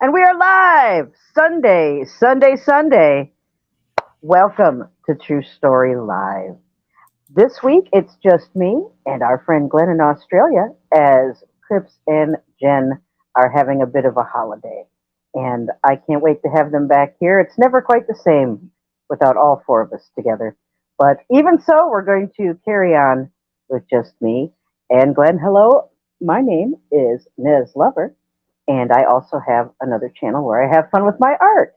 And we are live Sunday, Sunday, Sunday. Welcome to True Story Live. This week it's just me and our friend Glenn in Australia as Crips and Jen are having a bit of a holiday. And I can't wait to have them back here. It's never quite the same without all four of us together. But even so, we're going to carry on with just me and Glenn. Hello, my name is Nez Lover. And I also have another channel where I have fun with my art.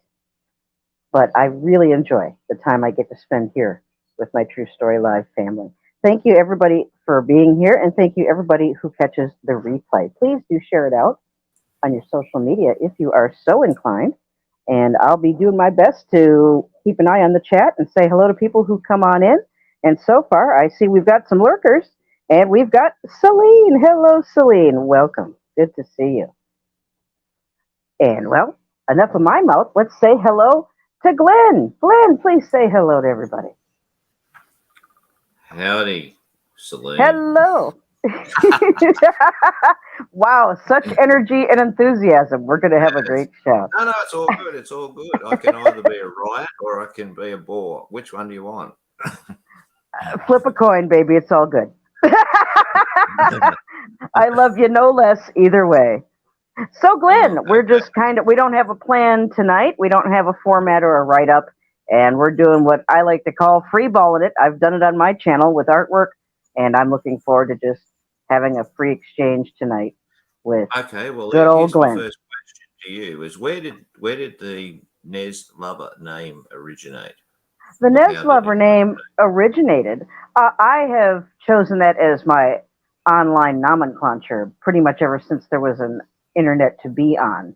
But I really enjoy the time I get to spend here with my True Story Live family. Thank you, everybody, for being here. And thank you, everybody who catches the replay. Please do share it out on your social media if you are so inclined. And I'll be doing my best to keep an eye on the chat and say hello to people who come on in. And so far, I see we've got some lurkers. And we've got Celine. Hello, Celine. Welcome. Good to see you. And, well, enough of my mouth. Let's say hello to Glenn. Glenn, please say hello to everybody. Howdy, Celine. Hello. Wow, such energy and enthusiasm. We're going to have a great show. No, it's all good. It's all good. I can either be a riot or I can be a bore. Which one do you want? Flip a coin, baby. It's all good. I love you no less either way. So, Glenn, we're just we don't have a plan tonight. We don't have a format or a write-up, and we're doing what I like to call freeballing it. I've done it on my channel with artwork, and I'm looking forward to just having a free exchange tonight with good old Glenn. My first question to you is, where did the Nez Lover name originate? The Nez Lover name originated. I have chosen that as my online nomenclature pretty much ever since there was an internet to be on.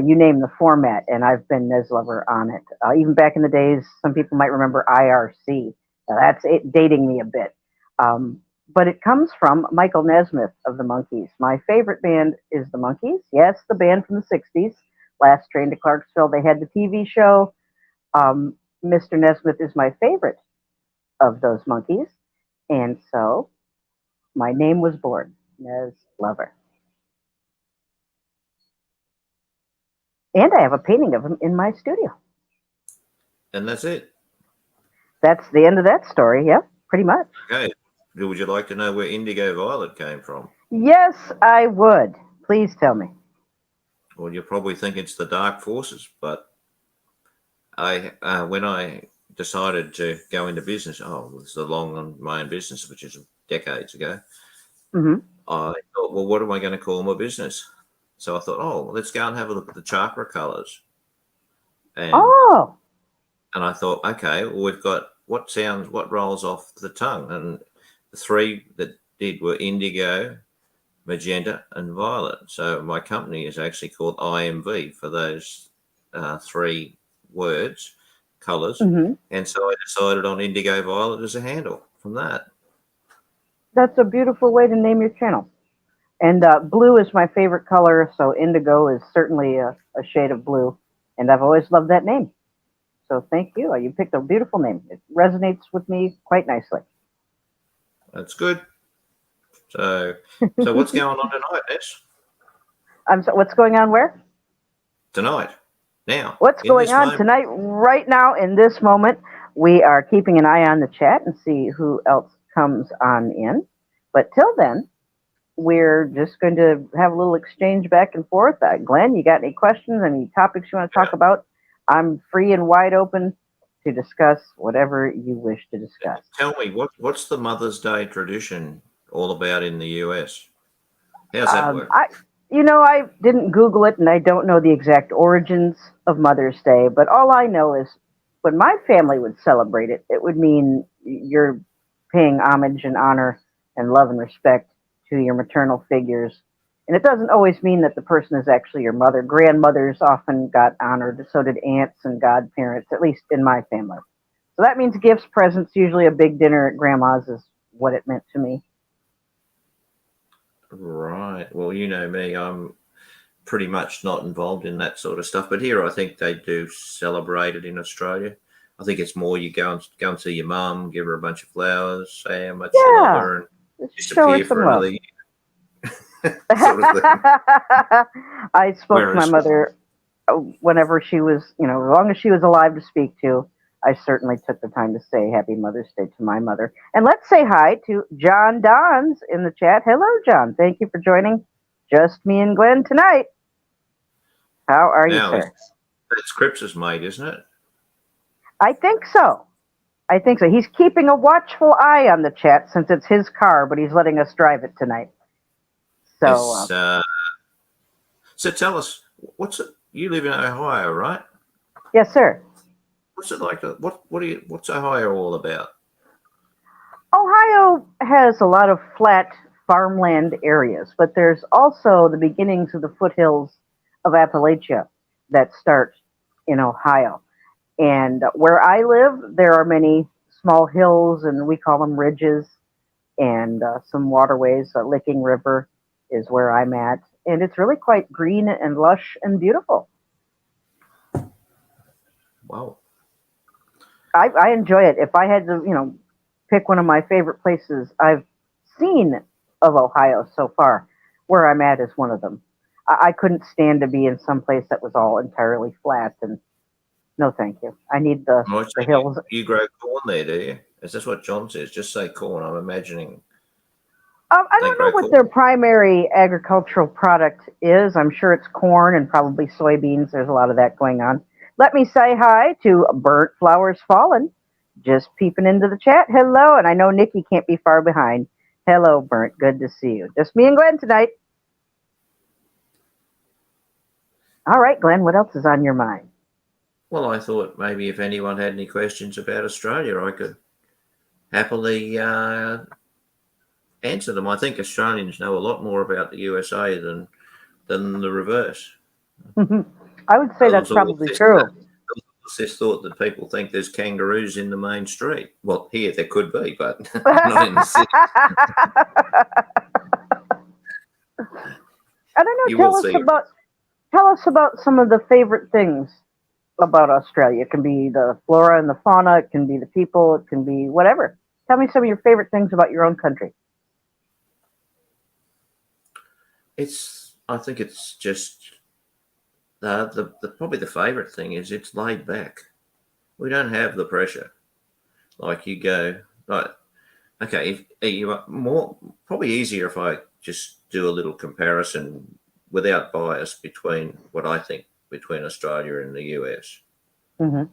You name the format, and I've been Nez Lover on it. Even back in the days, some people might remember IRC. That's it, dating me a bit. But it comes from Michael Nesmith of the Monkees. My favorite band is the Monkees. Yes, the band from the 60s. Last Train to Clarksville, they had the TV show. Mr. Nesmith is my favorite of those Monkees. And so my name was born, Nez Lover. And I have a painting of him in my studio. And that's it? That's the end of that story, yeah, pretty much. Okay. Would you like to know where Indigo Violet came from? Yes, I would. Please tell me. Well, you probably think it's the dark forces, but when I decided to go into business, it's a long on my own business, which is decades ago, I thought, well, what am I going to call my business? So I thought, let's go and have a look at the chakra colors. And I thought, okay, well, we've got what rolls off the tongue. And the three that did were indigo, magenta, and violet. So my company is actually called IMV for those three words, colors. And so I decided on indigo violet as a handle from that. That's a beautiful way to name your channel. And blue is my favorite color, so indigo is certainly a shade of blue. And I've always loved that name. So thank you. You picked a beautiful name. It resonates with me quite nicely. That's good. So what's going on tonight, Ness? What's going on where? Tonight. Now. What's going on tonight? Right now, in this moment, we are keeping an eye on the chat and see who else comes on in. But till then, we're just going to have a little exchange back and forth. Glenn, you got any questions, any topics you want to talk about? I'm free and wide open to discuss whatever you wish to discuss. Tell me, what's the Mother's Day tradition all about in the US? How's that work? I didn't Google it, and I don't know the exact origins of Mother's Day, but all I know is when my family would celebrate it, it would mean you're paying homage and honor and love and respect to your maternal figures. And it doesn't always mean that the person is actually your mother. Grandmothers often got honored, so did aunts and godparents, at least in my family. So that means gifts, presents, usually a big dinner at grandma's is what it meant to me. Right. Well, you know me, I'm pretty much not involved in that sort of stuff. But here I think they do celebrate it in Australia. I think it's more you go and see your mum, give her a bunch of flowers, say how much you love her, and disappear for another year. I spoke to my mother whenever she was, as long as she was alive to speak to, I certainly took the time to say Happy Mother's Day to my mother. And let's say hi to John Dons in the chat. Hello, John. Thank you for joining Just Me and Glenn tonight. How are you, sir? That's Cripps' mate, isn't it? I think so. He's keeping a watchful eye on the chat since it's his car, but he's letting us drive it tonight. So, so tell us, you live in Ohio, right? Yes, sir. What's it like? What's Ohio all about? Ohio has a lot of flat farmland areas, but there's also the beginnings of the foothills of Appalachia that start in Ohio. And where I live, there are many small hills, and we call them ridges, and some waterways. Licking River is where I'm at, and it's really quite green and lush and beautiful. Wow. I enjoy it. If I had to, pick one of my favorite places I've seen of Ohio so far, where I'm at is one of them. I couldn't stand to be in some place that was all entirely flat, and no, thank you. I need the hills. You grow corn there, do you? Is this what John says? Just say corn. I'm imagining. I don't know what their primary agricultural product is. I'm sure it's corn and probably soybeans. There's a lot of that going on. Let me say hi to Burnt Flowers Fallen, just peeping into the chat. Hello, and I know Nikki can't be far behind. Hello, Burnt. Good to see you. Just me and Glenn tonight. All right, Glenn, what else is on your mind? Well, I thought maybe if anyone had any questions about Australia, I could happily answer them. I think Australians know a lot more about the USA than the reverse. I would say that's probably true. This thought that people think there's kangaroos in the main street. Well, here there could be, but not in the city. I don't know. Tell us about some of the favorite things about Australia. It can be the flora and the fauna. It can be the people. It can be whatever. Tell me some of your favorite things about your own country. I think it's just probably the favorite thing is it's laid back. We don't have the pressure. Like you go, right, okay, if you are probably easier if I just do a little comparison without bias between what I think between Australia and the US. Mm-hmm.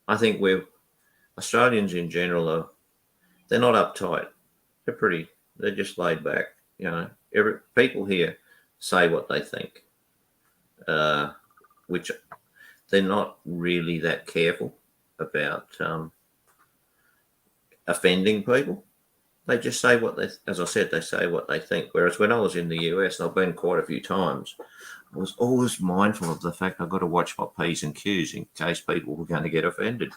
I think Australians in general they're not uptight. They're just laid back. People here say what they think, which they're not really that careful about offending people. They just say as I said, they say what they think. Whereas when I was in the US, and I've been quite a few times, I was always mindful of the fact I've got to watch my P's and Q's in case people were going to get offended.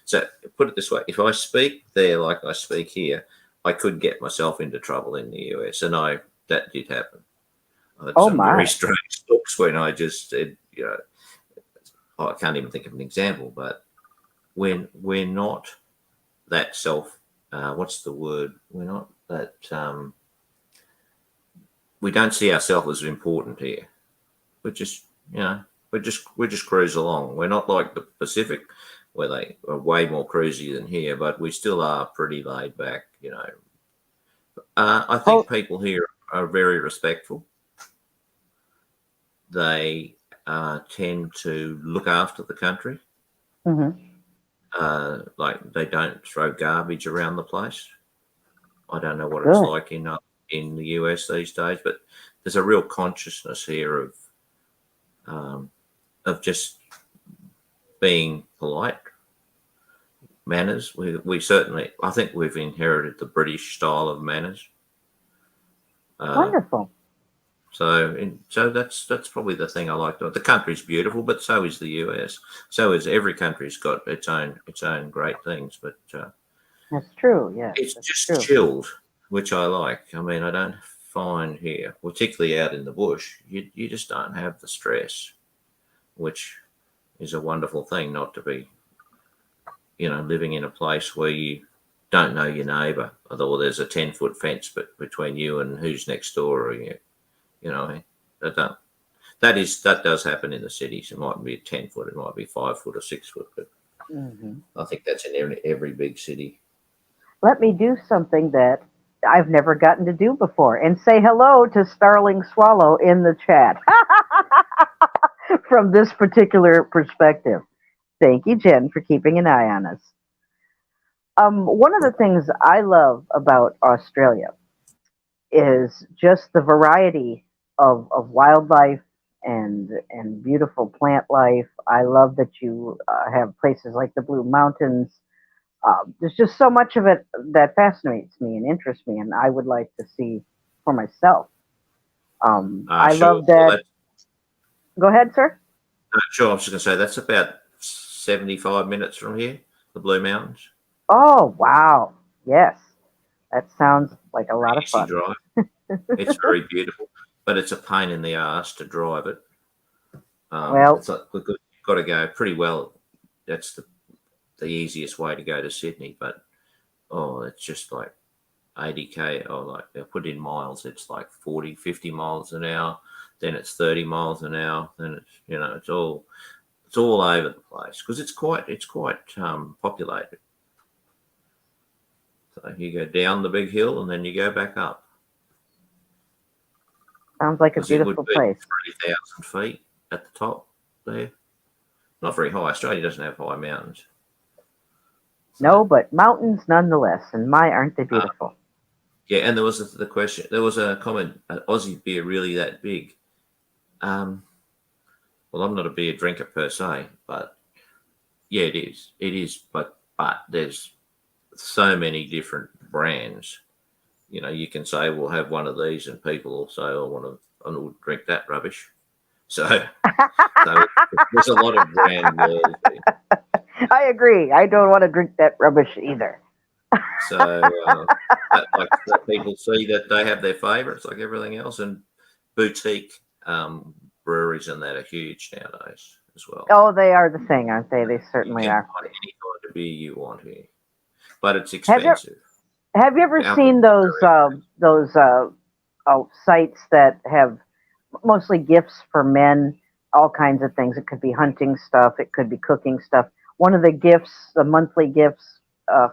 So put it this way, if I speak there like I speak here, I could get myself into trouble in the US, and that did happen. I had some very strange looks when I just said, I can't even think of an example, but when we're not that what's the word? We're not that, we don't see ourselves as important here. We just cruise along. We're not like the Pacific where they are way more cruisy than here, but we still are pretty laid back, I think people here are very respectful. They tend to look after the country. Mm-hmm. Like they don't throw garbage around the place. I don't know what it's like in the US these days, but there's a real consciousness here of just being polite. Manners. We certainly, I think we've inherited the British style of manners. Wonderful. So that's probably the thing I like. The country's beautiful, but so is the US. So is every country's got its own great things. But that's true. Yeah, it's just chilled, which I like. I mean, I don't find here, particularly out in the bush, you just don't have the stress, which is a wonderful thing. Not to be, living in a place where you don't know your neighbour, although there's a 10-foot fence between you and who's next door, or That does happen in the cities. It might be a 10-foot, it might be 5-foot or 6-foot, but I think that's in every big city. Let me do something that I've never gotten to do before and say hello to Starling Swallow in the chat from this particular perspective. Thank you, Jen, for keeping an eye on us. One of the things I love about Australia is just the variety of wildlife and beautiful plant life. I love that you have places like the Blue Mountains. There's just so much of it that fascinates me and interests me, and I would like to see for myself. I Sure. love that. Well, go ahead, sir. Sure, I was just going to say that's about 75 minutes from here, the Blue Mountains. Oh, wow. Yes. That sounds like a lot of fun. Drive. It's very beautiful, but it's a pain in the ass to drive it. Well, it's like, we've got to go pretty well. That's the easiest way to go to Sydney, but it's just like 80k, or like they put in miles, it's like 40, 50 miles an hour, then it's 30 miles an hour, then it's it's all over the place because it's quite populated. So you go down the big hill and then you go back up. Sounds like a beautiful place. 3,000 feet at the top there. Not very high. Australia doesn't have high mountains. So, no, but mountains nonetheless. And my, aren't they beautiful? Yeah, and there was the question. There was a comment: Aussie beer really that big? Well, I'm not a beer drinker per se, but yeah, it is. It is, but there's so many different brands. You can say we'll have one of these, and people will say, "I will drink that rubbish." So there's a lot of brand loyalty. I agree. I don't want to drink that rubbish either. So, like people see that they have their favourites, like everything else, and boutique breweries and that are huge nowadays as well. Oh, they are the thing, aren't they? They certainly are. Any kind of beer you want here, but it's expensive. Have you ever seen those sites that have mostly gifts for men? All kinds of things. It could be hunting stuff. It could be cooking stuff. One of the gifts, the monthly gifts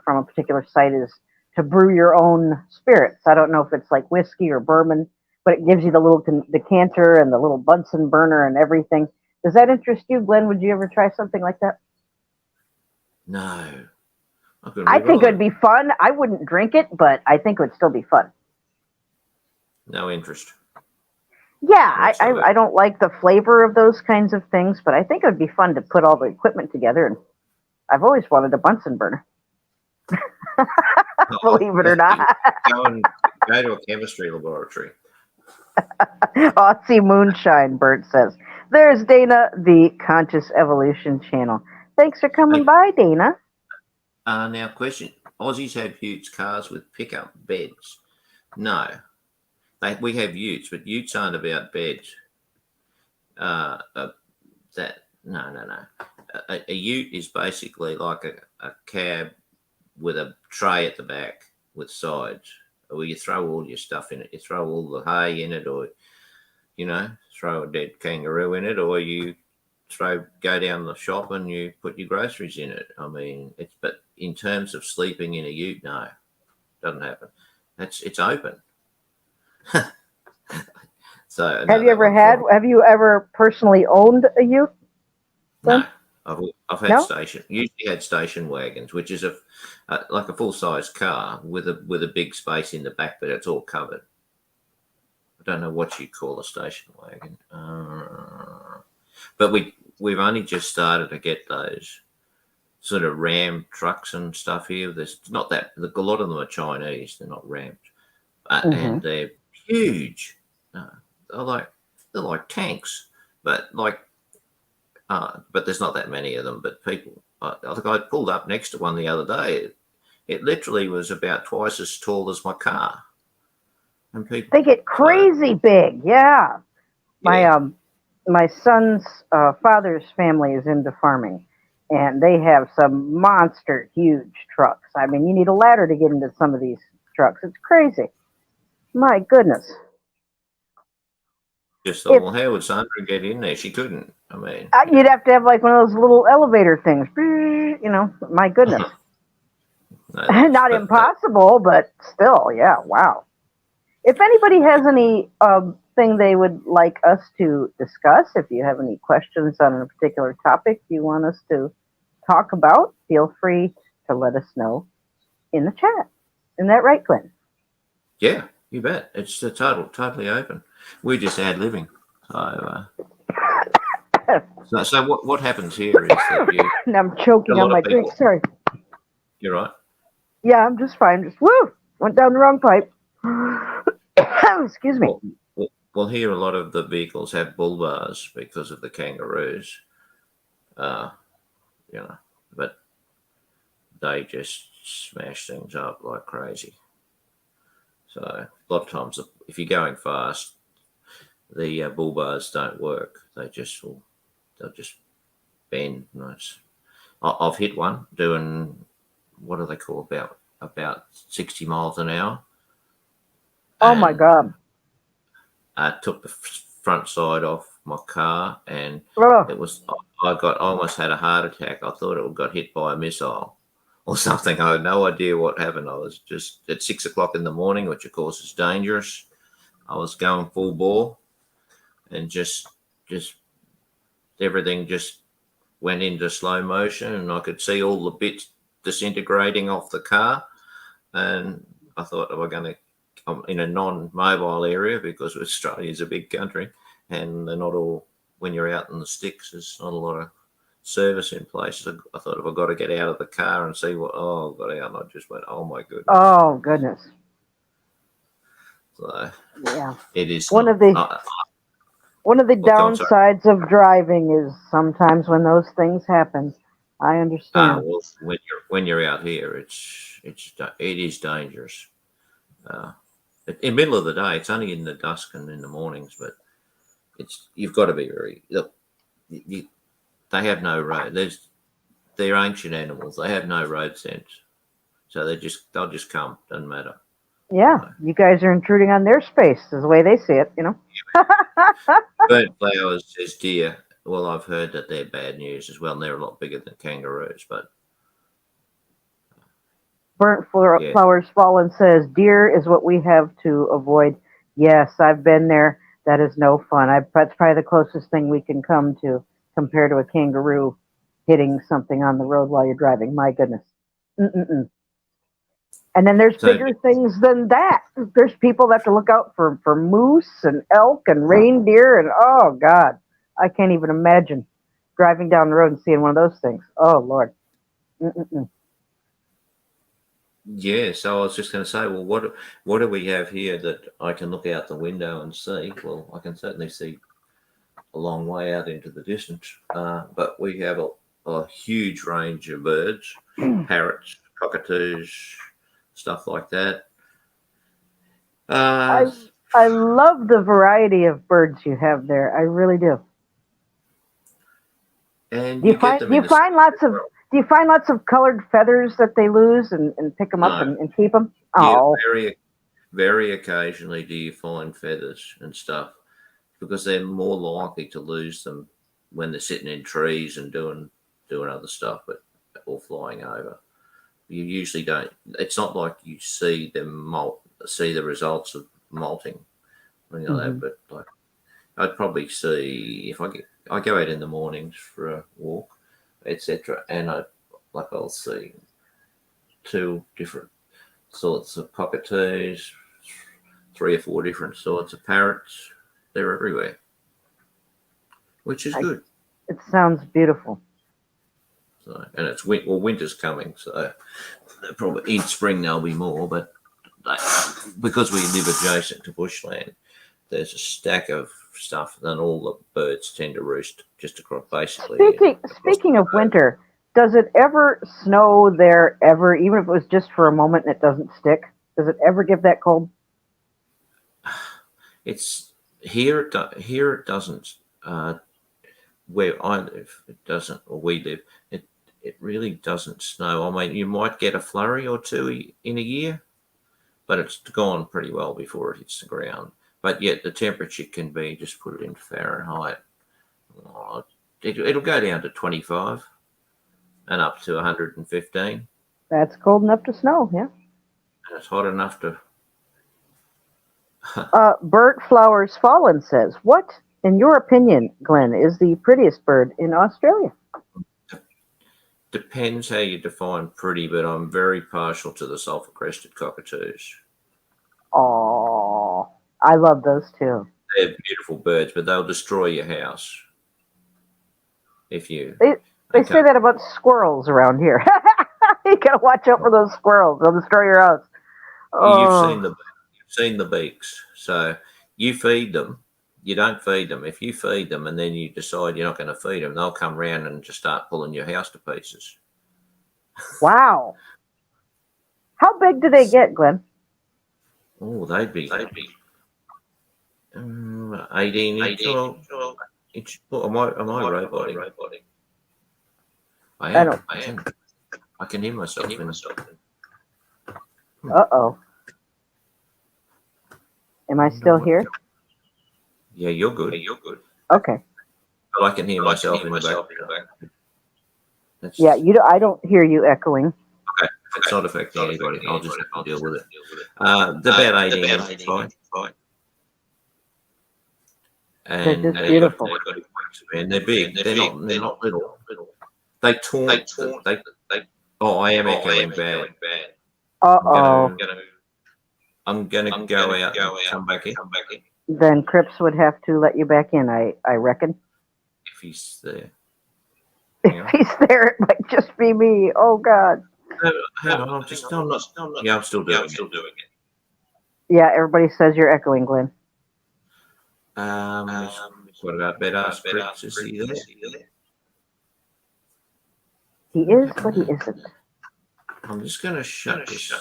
from a particular site, is to brew your own spirits. I don't know if it's like whiskey or bourbon, but it gives you the little decanter and the little Bunsen burner and everything. Does that interest you, Glenn? Would you ever try something like that? No. I think it would be fun. I wouldn't drink it, but I think it would still be fun. No interest. Yeah, I don't like the flavor of those kinds of things, but I think it would be fun to put all the equipment together. And I've always wanted a Bunsen burner. Believe it or not. Go to a chemistry laboratory. Aussie Moonshine, Bert says. There's Dana, the Conscious Evolution channel. Thanks for coming by, Dana. Now, question. Aussies have huge cars with pickup beds. No. We have utes, but utes aren't about beds. No. A ute is basically like a cab with a tray at the back with sides, where you throw all your stuff in it. You throw all the hay in it, or throw a dead kangaroo in it, or you go down the shop and you put your groceries in it. I mean, but in terms of sleeping in a ute, no, doesn't happen. It's open. So have you ever personally owned a ute? No, I've had station. Usually had station wagons, which is like a full size car with a big space in the back, but it's all covered. I don't know what you call a station wagon, but we've only just started to get those sort of Ram trucks and stuff here. There's not that a lot of them are Chinese. They're not Rams, and they're huge. They're like tanks, but there's not that many of them. But people, I pulled up next to one the other day. It literally was about twice as tall as my car. And people, they get crazy big. Yeah. My son's father's family is into farming, and they have some monster huge trucks. I mean, you need a ladder to get into some of these trucks. It's crazy. My goodness. just thought, well, how would Sandra get in there? She couldn't. I mean, you'd have to have like one of those little elevator things. You know, my goodness. no, Not impossible, but still, yeah, wow. If anybody has any thing they would like us to discuss, if you have any questions on a particular topic you want us to talk about, feel free to let us know in the chat. Isn't that right, Glenn? Yeah, you bet. It's totally open. We're just ad-libbing. So what happens here is that and I'm choking on my drink. Sorry. You're right. Yeah, I'm just fine. Just went down the wrong pipe. Excuse me. Well, here a lot of the vehicles have bull bars because of the kangaroos. But they just smash things up like crazy. So a lot of times, if you're going fast, the bull bars don't work. They'll just bend. Nice. I've hit one doing, what do they call, about 60 miles an hour. Oh my God. I took the front side off my car, and I almost had a heart attack. I thought it got hit by a missile or something. I had no idea what happened. I was just at 6 o'clock in the morning, which of course is dangerous. I was going full bore, and just everything just went into slow motion, and I could see all the bits disintegrating off the car. And I thought, I'm in a non-mobile area because Australia is a big country, and they're not all, when you're out in the sticks, there's not a lot of service in place. So I thought, if I've got to get out of the car and see I got out, and I just went, oh my goodness. Oh goodness. So yeah, it is one of the downsides of driving is sometimes when those things happen. I understand. Well, when you're out here, it is dangerous. In the middle of the day, it's only in the dusk and in the mornings, but you've got to be they have no road. They're ancient animals. They have no road sense, so they'll just come. Doesn't matter. Yeah, you guys are intruding on their space, is the way they see it. Bird flowers says deer. Well, I've heard that they're bad news as well, and they're a lot bigger than kangaroos, but. Burnt Flowers Fallen says, deer is what we have to avoid. Yes, I've been there. That is no fun. That's probably the closest thing we can come to compared to a kangaroo hitting something on the road while you're driving. My goodness. Mm-mm-mm. And then there's bigger things than that. There's people that have to look out for moose and elk and reindeer. And oh, God, I can't even imagine driving down the road and seeing one of those things. Oh, Lord. Mm-mm-mm. Yeah, so I was just going to say, well, what do we have here that I can look out the window and see? Well, I can certainly see a long way out into the distance, but we have a huge range of birds, parrots, cockatoos, stuff like that. I love the variety of birds you have there. I really do. And do you find lots of colored feathers that they lose and pick them up and keep them? Oh, yeah, very, very occasionally do you find feathers and stuff, because they're more likely to lose them when they're sitting in trees and doing other stuff, or flying over. You usually don't. It's not like you see them see the results of molting, that. But like, I'd probably see if I go out in the mornings for a walk, etc., and I'll see 2 different sorts of cockatoos, 3 or 4 different sorts of parrots. They're everywhere, which is good. It sounds beautiful. So, and it's winter's coming, so probably in spring there'll be more. But because we live adjacent to bushland, there's a stack of stuff, and all the birds tend to roost just across, basically. Speaking of winter, does it ever snow there ever, even if it was just for a moment and it doesn't stick? Does it ever get that cold? It's here. It doesn't. Where I live, it doesn't. Or we live, it really doesn't snow. I mean, you might get a flurry or 2 in a year, but it's gone pretty well before it hits the ground. but yet the temperature can be, just put it in Fahrenheit, it'll go down to 25 and up to 115. That's cold enough to snow, yeah. And it's hot enough to... Bert Flowers Fallen says, what, in your opinion, Glenn, is the prettiest bird in Australia? Depends how you define pretty, but I'm very partial to the sulphur-crested cockatoos. Oh, I love those too. They're beautiful birds, but they'll destroy your house if you... They say that about squirrels around here. You gotta watch out for those squirrels. They'll destroy your house. Oh. You've seen the beaks. So you feed them. You don't feed them. If you feed them and then you decide you're not going to feed them, they'll come around and just start pulling your house to pieces. Wow. How big do they get, Glenn? Oh, they'd be 18 inch. Am I roboting? I am. I can hear myself. Uh-oh. Am I still here? Yeah, you're good. Okay. But I can hear myself in the background. Yeah, I don't hear you echoing. Okay, it's not affecting anybody. I'll just deal with it. They're about 18 inches high. And they're just beautiful. And they're big. They're not little. They taunt. I am echoing bad. Uh-oh. I'm gonna go out and come back in. Then Cripps would have to let you back in, I reckon. If he's there. If he's there, it might just be me. Oh, God. Hang on, I'm still doing it. Yeah, everybody says you're echoing, Glenn. What about Badass Cripps? Is he there? He is, but he isn't. I'm just going to shut this.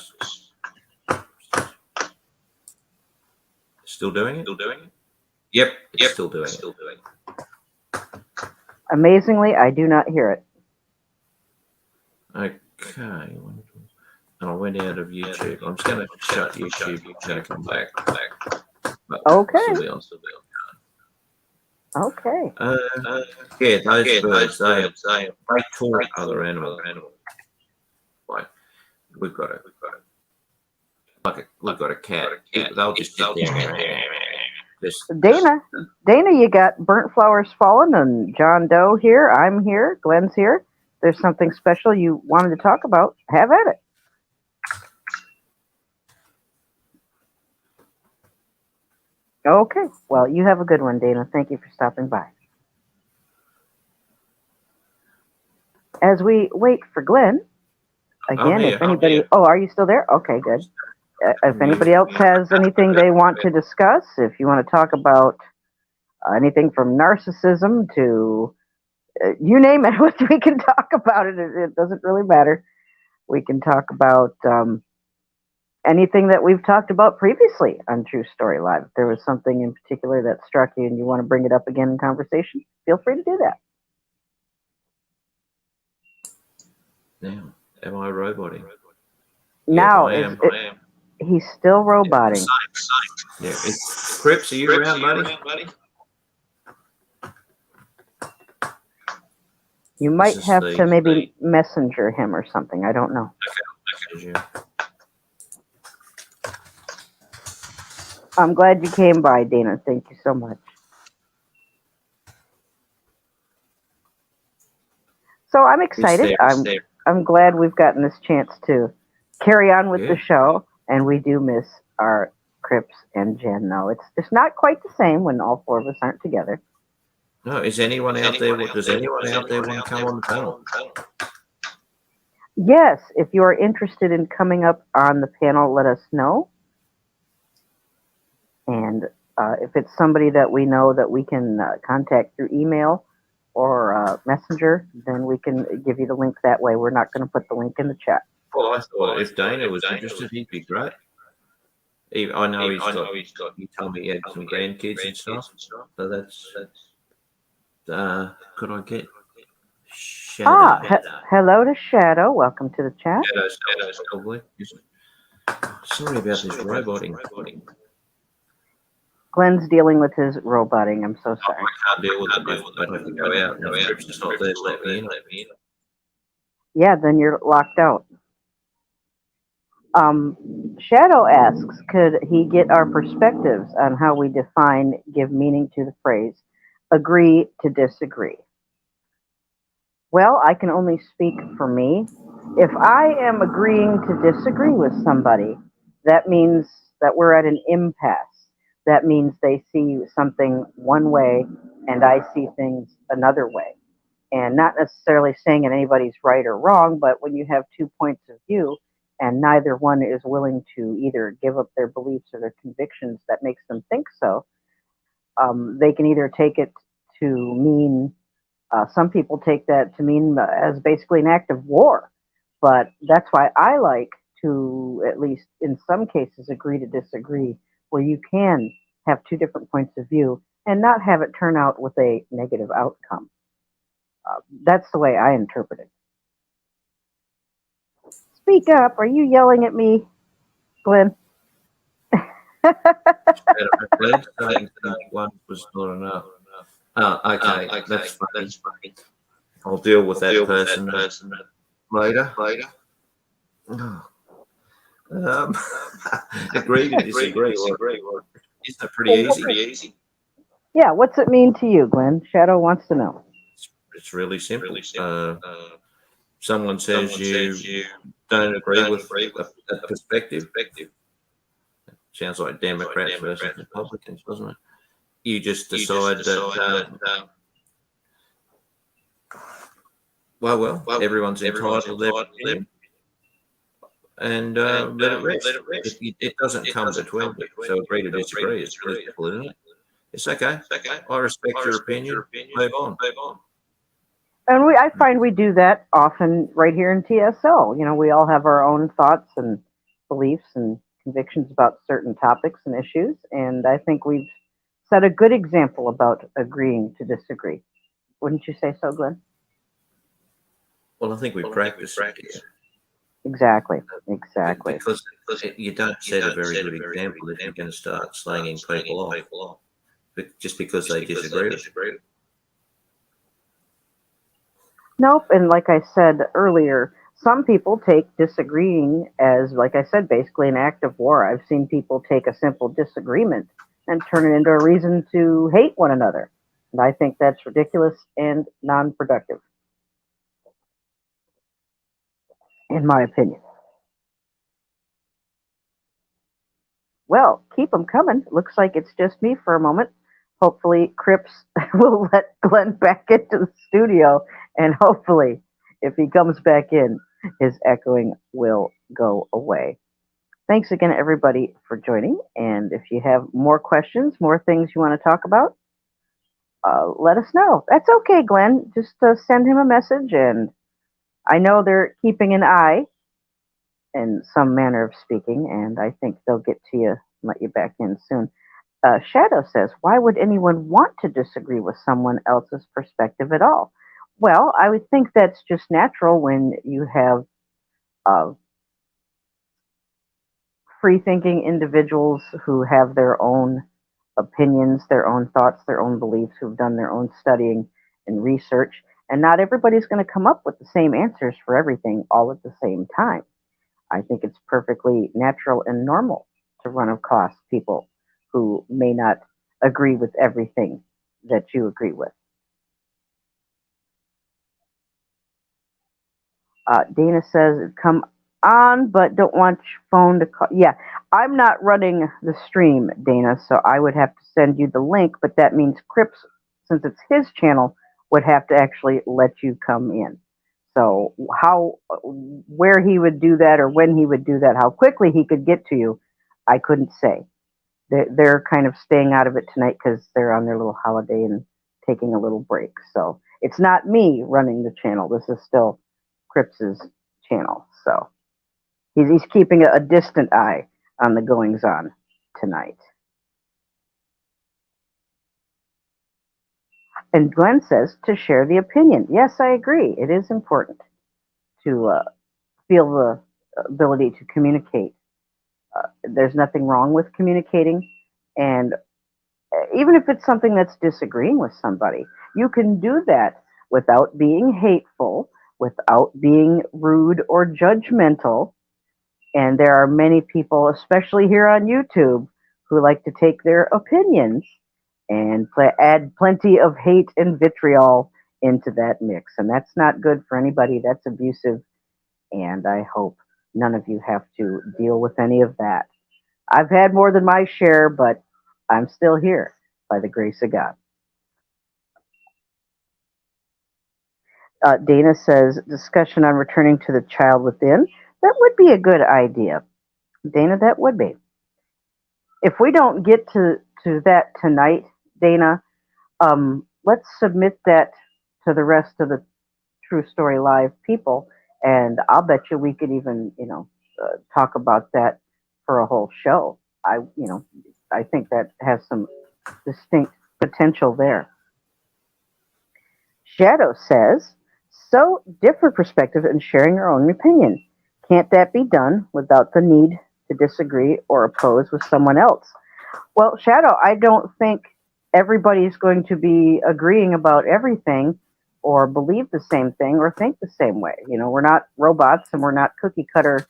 Still doing it? Yep, it's still doing it. Amazingly, I do not hear it. Okay. And I went out of YouTube. I'm just going to shut YouTube. I'm going to come back. Okay. Still be on. Okay. Yeah, those birds, they taunt other animals. Like, we've got a cat. They'll just sit there. Dana, you got Burnt Flowers Fallen and John Doe here. I'm here. Glenn's here. There's something special you wanted to talk about. Have at it. Okay. Well, you have a good one, Dana. Thank you for stopping by. As we wait for Glenn, again, if anybody... Oh, are you still there? Okay, good. If anybody else has anything they want to discuss, if you want to talk about anything from narcissism to you name it, we can talk about it. It doesn't really matter. We can talk about anything that we've talked about previously on True Story Live. If there was something in particular that struck you and you want to bring it up again in conversation, feel free to do that. Now, am I roboting? Now, I am. He's still roboting. Yeah, Cripps, are you around, buddy? You might have to maybe messenger him or something. I don't know. Okay. I'm glad you came by, Dana. Thank you so much. So I'm excited. I'm glad we've gotten this chance to carry on with the show, and we do miss our Cripps and Jen. No, it's not quite the same when all four of us aren't together. No, is anyone out there? Does anyone out there want to come on the panel? Yes, if you are interested in coming up on the panel, let us know. And if it's somebody that we know that we can contact through email or messenger, then we can give you the link that way. We're not going to put the link in the chat. Well, I thought if Dana was interested, he'd be great. I know he's got. He told me he had some grandkids and stuff. So that's. Could I get Shadow? Hello to Shadow. Welcome to the chat. Shadow's probably. Sorry about this roboting. Glenn's dealing with his roboting. I'm so Oh, sorry. I can't deal with it. I'd have to go out, and if Trips is not there to let me in. Yeah, then you're locked out. Shadow asks, could he get our perspectives on how we define, give meaning to the phrase, agree to disagree? Well, I can only speak for me. If I am agreeing to disagree with somebody, that means that we're at an impasse. That means they see something one way and I see things another way. And not necessarily saying that anybody's right or wrong, but when you have 2 points of view and neither one is willing to either give up their beliefs or their convictions that makes them think so, they can either take it to mean some people take that to mean as basically an act of war, but that's why I like to, at least in some cases, agree to disagree, where you can have two different points of view and not have it turn out with a negative outcome. That's the way I interpret it. Speak up. Are you yelling at me, Glenn? One was not enough. Okay, that's funny. I'll deal with that person later. Um, agree to disagree. Isn't that pretty easy? Yeah, what's it mean to you, Glenn? Shadow wants to know. It's really simple. Someone says you don't agree with a perspective. Sounds like Democrats versus Republicans, doesn't it? You just decide that, well, everyone's entitled to their opinion, and let it rest. It doesn't come between you. So agree to disagree. It's really simple, isn't it? It's okay. I respect your opinion. Move on. And I find we do that often right here in TSL. You know, we all have our own thoughts and beliefs and convictions about certain topics and issues, and I think we've set a good example about agreeing to disagree. Wouldn't you say so, Glenn? Well, I think we practice it here. Exactly. Because you don't set a very good example if you're going to start slanging people off, just because they disagree. Nope. And like I said earlier, some people take disagreeing as, like I said, basically an act of war. I've seen people take a simple disagreement and turn it into a reason to hate one another. And I think that's ridiculous and non-productive, in my opinion. Well, keep them coming. Looks like it's just me for a moment. Hopefully, Cripps will let Glenn back into the studio, and hopefully, if he comes back in, his echoing will go away. Thanks again, everybody, for joining. And if you have more questions, more things you want to talk about, let us know. That's okay, Glenn. Just send him a message, and I know they're keeping an eye in some manner of speaking, and I think they'll get to you and let you back in soon. Shadow says, why would anyone want to disagree with someone else's perspective at all? Well, I would think that's just natural when you have uh, free thinking individuals who have their own opinions, their own thoughts, their own beliefs, who've done their own studying and research. And not everybody's going to come up with the same answers for everything all at the same time. I think it's perfectly natural and normal to run across people who may not agree with everything that you agree with. Dana says, come on, but don't want your phone to call. Yeah, I'm not running the stream, Dana, so I would have to send you the link, but that means Cripps, since it's his channel, would have to actually let you come in. So where he would do that or when he would do that, how quickly he could get to you, I couldn't say. They're kind of staying out of it tonight because they're on their little holiday and taking a little break. So it's not me running the channel. This is still Cripps's channel. So he's keeping a distant eye on the goings on tonight. And Glenn says to share the opinion. Yes, I agree. It is important to feel the ability to communicate. There's nothing wrong with communicating, and even if it's something that's disagreeing with somebody, you can do that without being hateful, without being rude or judgmental. And there are many people, especially here on YouTube, who like to take their opinions and add plenty of hate and vitriol into that mix. And that's not good for anybody. That's abusive. And I hope none of you have to deal with any of that. I've had more than my share, but I'm still here by the grace of God. Dana says, discussion on returning to the child within. That would be a good idea. Dana, that would be. If we don't get to that tonight, Dana, let's submit that to the rest of the True Story Live people, and I'll bet you we could even, talk about that for a whole show. I think that has some distinct potential there. Shadow says, so different perspective and sharing your own opinion. Can't that be done without the need to disagree or oppose with someone else? Well, Shadow, I don't think everybody's going to be agreeing about everything or believe the same thing or think the same way. We're not robots and we're not cookie cutter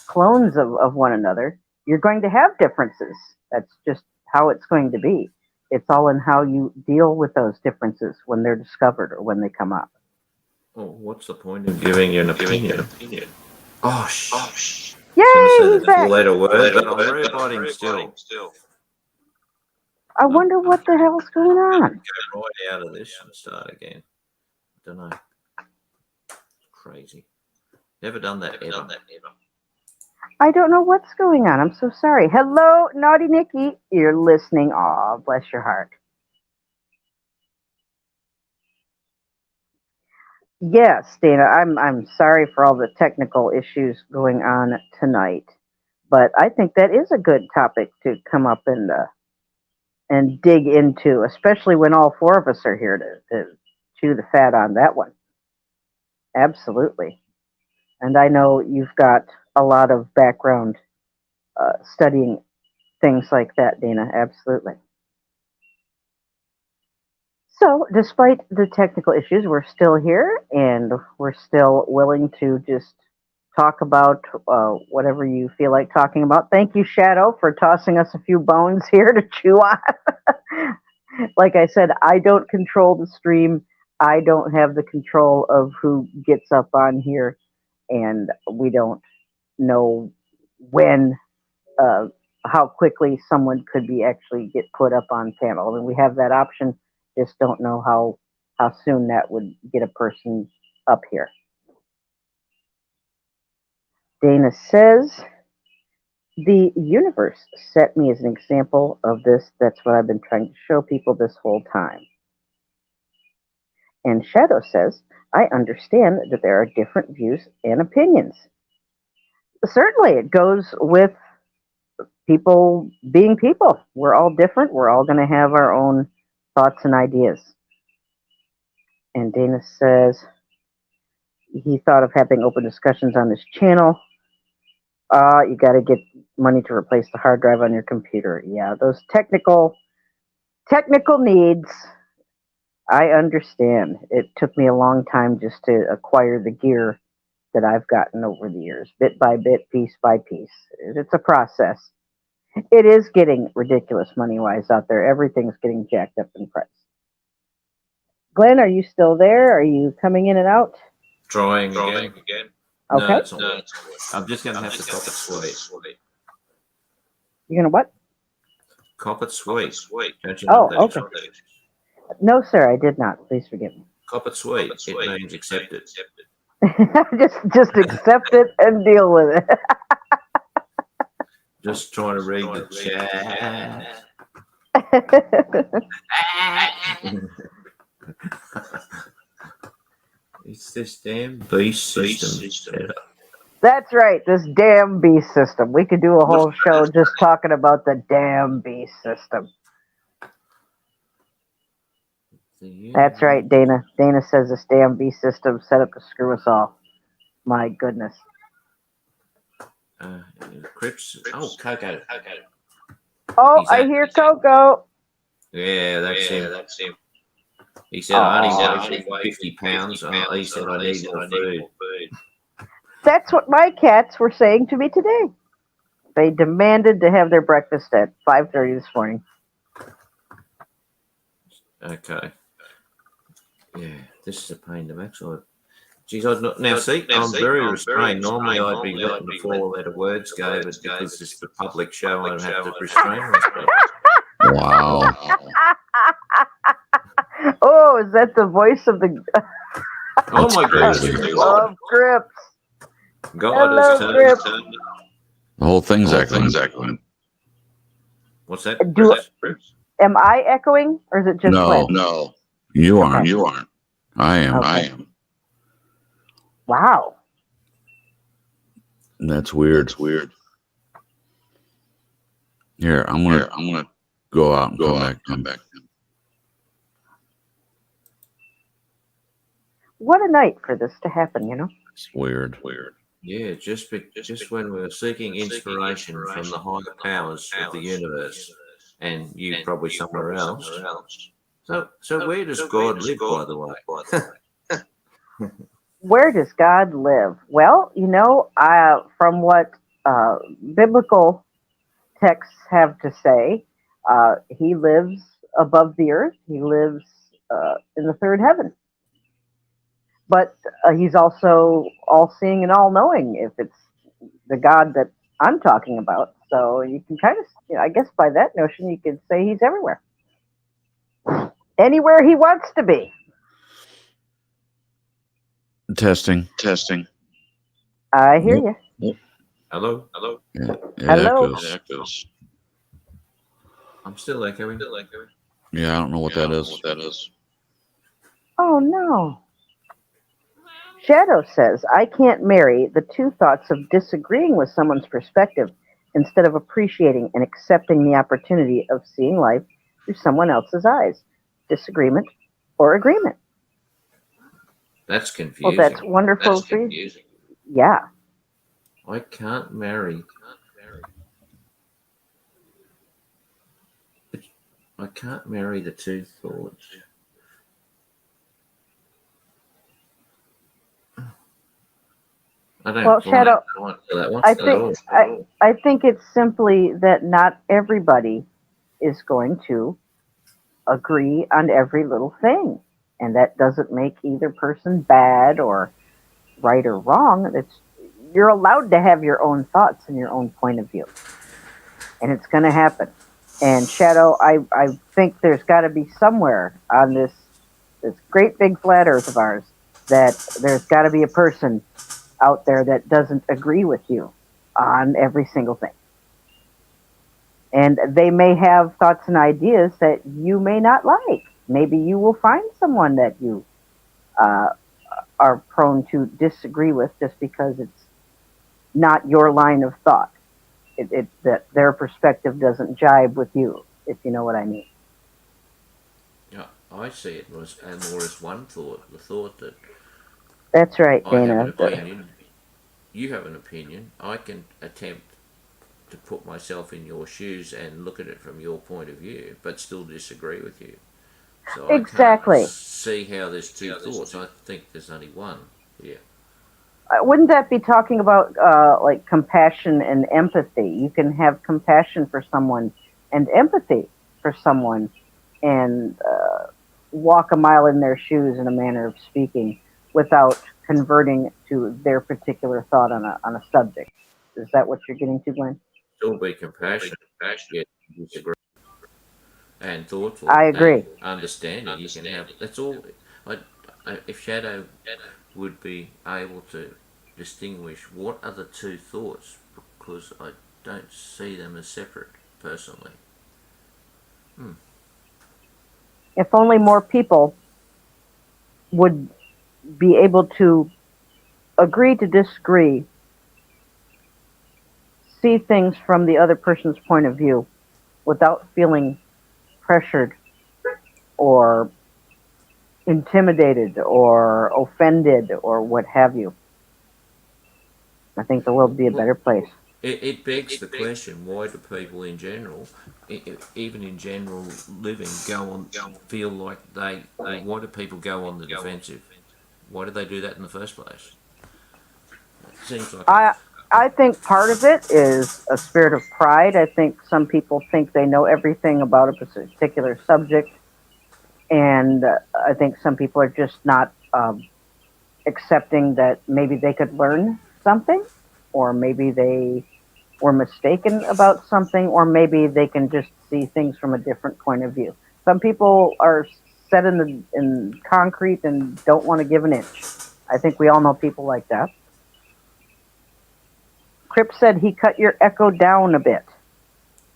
clones of one another. You're going to have differences. That's just how it's going to be. It's all in how you deal with those differences when they're discovered or when they come up. Well, what's the point of giving you an opinion? Oh, shh. Yay, he's back. Later word, but I'm rewriting still. I wonder what the hell's going on. Go right out of this and start again. I don't know. Crazy. Never done that ever. I don't know what's going on. I'm so sorry. Hello, Naughty Nikki. You're listening. Aw, bless your heart. Yes, Dana, I'm sorry for all the technical issues going on tonight, but I think that is a good topic to come up and dig into, especially when all four of us are here to chew the fat on that one. Absolutely. And I know you've got a lot of background studying things like that, Dana. Absolutely. So, despite the technical issues, we're still here and we're still willing to just talk about whatever you feel like talking about. Thank you, Shadow, for tossing us a few bones here to chew on. Like I said, I don't control the stream. I don't have the control of who gets up on here, and we don't know when, how quickly someone could be actually get put up on panel. I mean, we have that option. Just don't know how soon that would get a person up here. Dana says, the universe set me as an example of this. That's what I've been trying to show people this whole time. And Shadow says, I understand that there are different views and opinions. Certainly, it goes with people being people. We're all different. We're all going to have our own thoughts and ideas. And Dana says he thought of having open discussions on this channel. You got to get money to replace the hard drive on your computer. Yeah, those technical needs. I understand. It took me a long time just to acquire the gear that I've gotten over the years, bit by bit, piece by piece. It's a process. It is getting ridiculous money-wise out there. Everything's getting jacked up in price. Glenn, are you still there? Are you coming in and out? Trying again. Okay. No, it's not. I'm just going to have to cop it sweet. You're going to what? Cop it sweet. Don't you know that? Okay. No, sir, I did not. Please forgive me. Cop it sweet. It means accept it. just accept it and deal with it. Just trying to read the chat. It's this damn beast system. That's right, this damn beast system. We could do a whole show just talking about the damn beast system. That's right, Dana. Dana says this damn beast system set up to screw us all. My goodness. Crips. Oh, Coco. Oh, I hear Coco. Yeah, that's him. He said, I only weigh 50 pounds. He said, I need more food. That's what my cats were saying to me today. They demanded to have their breakfast at 5:30 this morning. Okay. Yeah, this is a pain in the backside. Geez, I'm very restrained. Normally, I'd be letting the four-letter words go, but because this is a public show, I'd have to restrain myself. Wow. Oh, is that the voice of the Oh my goodness! of Grips? God Hello, has turned. Grips. The whole thing's echoing. What's that? Am I echoing, or is it just Glenn? No. You aren't. I am. Okay. I am. Wow. That's weird. Here, I'm gonna go out and come back. What a night for this to happen, you know? It's weird. Yeah, just when we're seeking inspiration from the higher powers of the universe, and you probably somewhere else. So where does God live, by the way? Where does God live? Well, you know, from what biblical texts have to say, he lives above the earth. He lives in the third heaven. But he's also all-seeing and all-knowing, if it's the God that I'm talking about. So you can kind of, I guess by that notion, you could say he's everywhere. Anywhere he wants to be. Testing. I hear you. Yep. Hello. Yeah, Hello. It echoes. I'm still echoing. Yeah, I don't know what that is. Oh, no. Shadow says, I can't marry the two thoughts of disagreeing with someone's perspective instead of appreciating and accepting the opportunity of seeing life through someone else's eyes. Disagreement or agreement. That's confusing. Well, that's wonderful for you. Yeah. I can't marry. I can't marry the two thoughts. I don't. Well, Shadow, I I think it's simply that not everybody is going to agree on every little thing, and that doesn't make either person bad or right or wrong. You're allowed to have your own thoughts and your own point of view, and it's going to happen. And Shadow, I think there's got to be somewhere on this great big flat Earth of ours that there's got to be a person out there that doesn't agree with you on every single thing. And they may have thoughts and ideas that you may not like. Maybe you will find someone that you are prone to disagree with just because it's not your line of thought. That their perspective doesn't jibe with you, if you know what I mean. Yeah, I see it more as one thought. The thought that that's right, I Dana. have an opinion, you have an opinion. I can attempt to put myself in your shoes and look at it from your point of view, but still disagree with you. So exactly. I can't see how there's two thoughts. I think there's only one. Yeah. Wouldn't that be talking about like compassion and empathy? You can have compassion for someone and empathy for someone and walk a mile in their shoes in a manner of speaking without converting to their particular thought on a subject. Is that what you're getting to, Glenn? Still be compassionate, yet disagree, and thoughtful. I agree. Understanding. You can have. That's all. If Shadow would be able to distinguish what are the two thoughts, because I don't see them as separate personally. If only more people would be able to agree to disagree, see things from the other person's point of view without feeling pressured or intimidated or offended or what have you. I think the world would be a better place. it begs the question: why do people in general, even in general living, feel like they, or why do people go on the defensive? Why do they do that in the first place? It seems like I I think part of it is a spirit of pride. I think some people think they know everything about a particular subject, and I think some people are just not accepting that maybe they could learn something, or maybe they were mistaken about something, or maybe they can just see things from a different point of view. Some people are set in concrete and don't want to give an inch. I think we all know people like that. Crip said he cut your echo down a bit.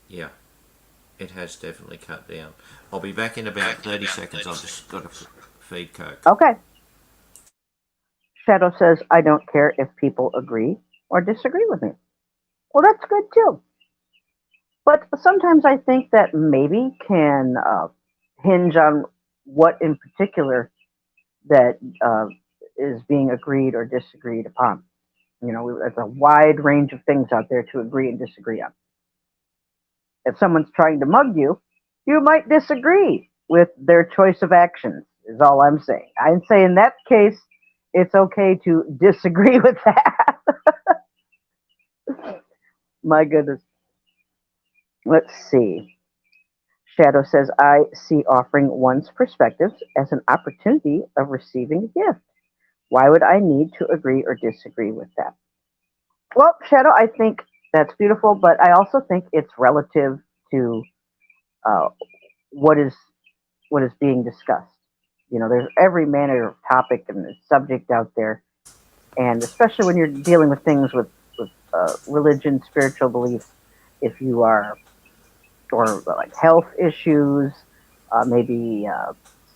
yeah, it has definitely cut down. I'll be back in about 30 seconds. I've just got to feed Coke. Okay. Shadow says, I don't care if people agree or disagree with me. Well, that's good too. But sometimes I think that maybe can hinge on what in particular that is being agreed or disagreed upon. You know, there's a wide range of things out there to agree and disagree on. If someone's trying to mug you, you might disagree with their choice of actions, is all I'm saying. I'd say in that case, it's okay to disagree with that. My goodness. Let's see. Shadow says, I see offering one's perspectives as an opportunity of receiving a gift. Why would I need to agree or disagree with that? Well, Shadow, I think that's beautiful, but I also think it's relative to uh, what is what is being discussed. You know, there's every manner of topic and subject out there, and especially when you're dealing with things with religion, spiritual beliefs, if you are or like health issues, maybe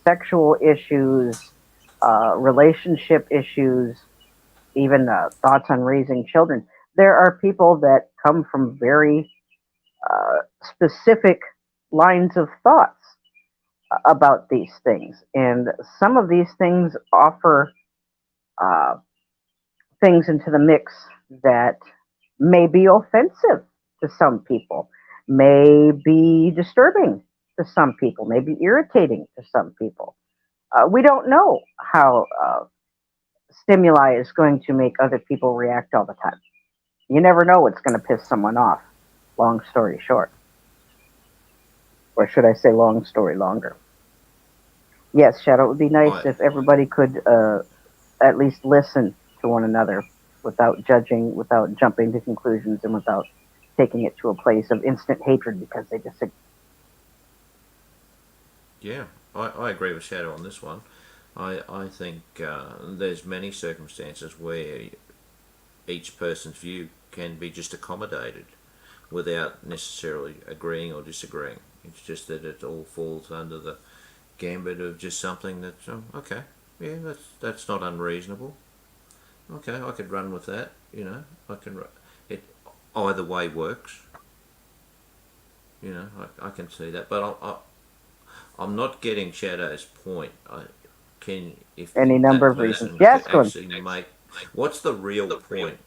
sexual issues, relationship issues, even thoughts on raising children. There are people that come from very specific lines of thoughts about these things, and some of these things offer uh, things into the mix that may be offensive to some people, may be disturbing to some people, may be irritating to some people. We don't know how stimuli is going to make other people react all the time. You never know what's going to piss someone off. Long story short. Or should I say long story longer? Yes, Shadow, it would be nice I, if everybody could at least listen to one another without judging, without jumping to conclusions, and without taking it to a place of instant hatred because they disagree. yeah, I agree with Shadow on this one. I think there's many circumstances where each person's view can be just accommodated without necessarily agreeing or disagreeing. It's just that it all falls under the gambit of just something that's okay. Yeah, that's not unreasonable. Okay, I could run with that. You know, I can. It either way works. You know, I can see that, but I'm not getting Shadow's point. I can if Any number that of reasons. person Yes, could Glenn. actually make. What's the real point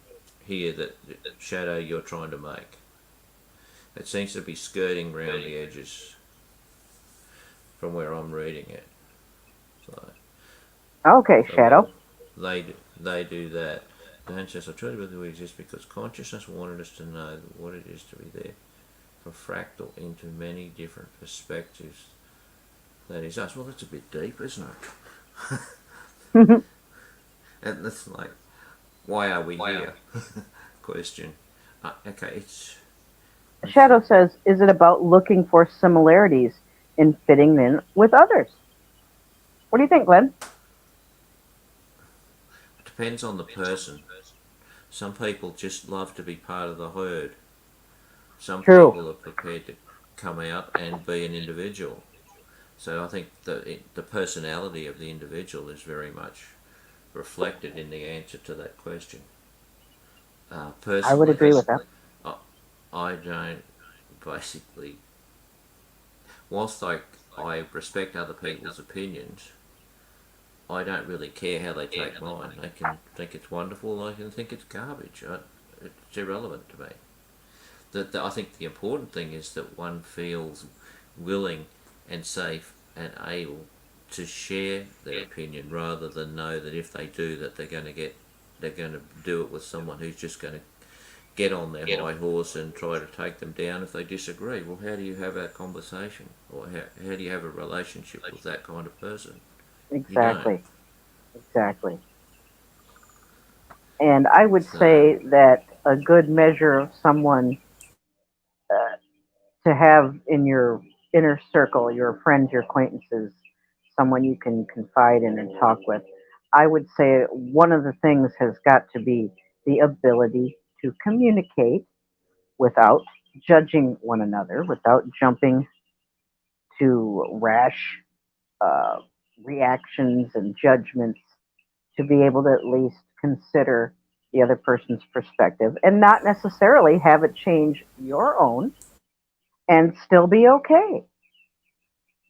here that Shadow you're trying to make? It seems to be skirting around the edges from where I'm reading it. So, Okay, so Shadow. they do that. Dan says, I truly believe we exist because consciousness wanted us to know what it is to be there. For fractal into many different perspectives. That is us. Well, that's a bit deep, isn't it? And that's like, why are we here? Question. Okay, let's see. Shadow says, is it about looking for similarities in fitting in with others? What do you think, Glenn? It depends on the person. Some people just love to be part of the herd. Some True. people are prepared to come out and be an individual. So I think the personality of the individual is very much reflected in the answer to that question. I would Personally, agree with that. I, I don't basically. Whilst I respect other people's opinions, I don't really care how they take mine. They can think it's wonderful, I can think it's garbage. It's irrelevant to me. I think the important thing is that one feels willing and safe and able to share their opinion, rather than know that if they do that they're going to do it with someone who's just going to get on their high horse and try to take them down if they disagree. Well, how do you have that conversation, or how do you have a relationship with that kind of person? Exactly. Exactly. And I would So, say that a good measure of someone to have in your inner circle, your friends, your acquaintances, someone you can confide in and talk with, I would say one of the things has got to be the ability to communicate without judging one another, without jumping to rash uh, reactions and judgments, to be able to at least consider the other person's perspective and not necessarily have it change your own and still be okay.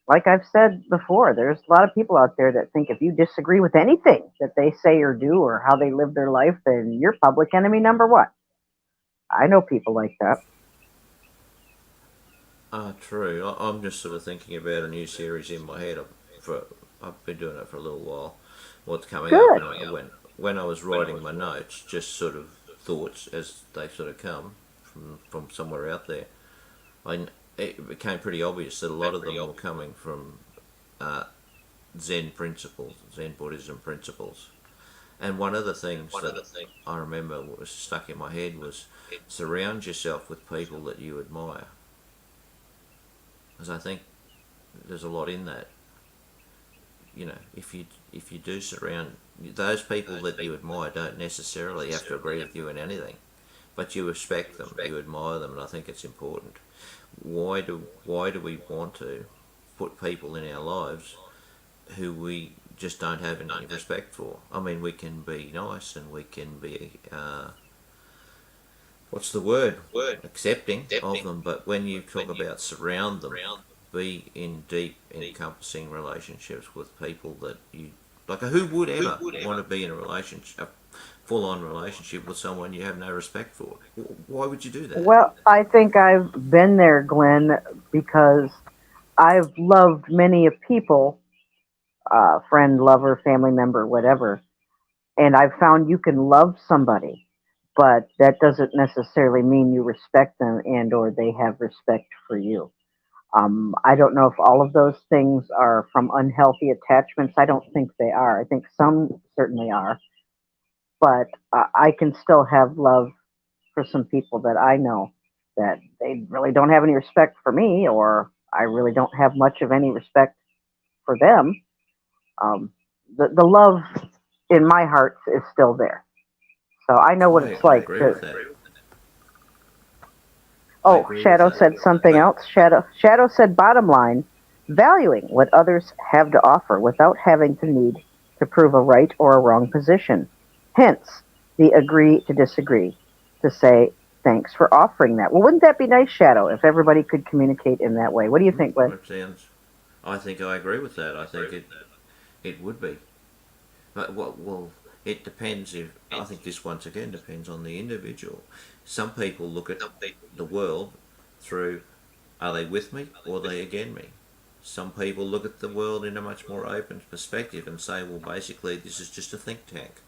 Like I've said before, there's a lot of people out there that think if you disagree with anything that they say or do or how they live their life, then you're public enemy number one. I know people like that. true. I'm just sort of thinking about a new series in my head. I've been doing it for a little while. What's coming up, Good. and when I was writing my notes, just sort of thoughts as they sort of come from somewhere out there. I It became pretty obvious that a lot of them were coming from uh, Zen principles, Zen Buddhism principles. And one of the things that I remember was stuck in my head was surround yourself with people that you admire. Because I think there's a lot in that. You know, if you do surround those people that you admire, don't necessarily have to agree with you in anything, but you respect them, you admire them, and I think it's important. Why do we want to put people in our lives who we just don't have any respect for? I mean, we can be nice and we can be what's the word? Accepting of them, but when you talk about surround them, be in deep, encompassing relationships with people that you like. Who would ever want to be in a relationship, a full-on relationship with someone you have no respect for? Why would you do that? Well, I think I've been there, Glenn, because I've loved many of people, friend, lover, family member, whatever, and I've found you can love somebody, but that doesn't necessarily mean you respect them and or they have respect for you. I don't know if all of those things are from unhealthy attachments. I don't think they are. I think some certainly are, but I can still have love for some people that I know that they really don't have any respect for me, or I really don't have much of any respect for them. Um, the love in my heart is still there. So I know what it's I like agree to. with that. I Oh, agree with Shadow that. said something But else. Shadow said bottom line, valuing what others have to offer without having to need to prove a right or a wrong position. Hence, the agree to disagree, to say thanks for offering that. Well, wouldn't that be nice, Shadow, if everybody could communicate in that way? What do you think, Glenn? that sounds. I think I agree with that. I think it would be. But what? Well, it depends. If I think this once again depends on the individual. Some people look at the world through, are they with me or are they against me? Some people look at the world in a much more open perspective and say, well, basically, this is just a think tank.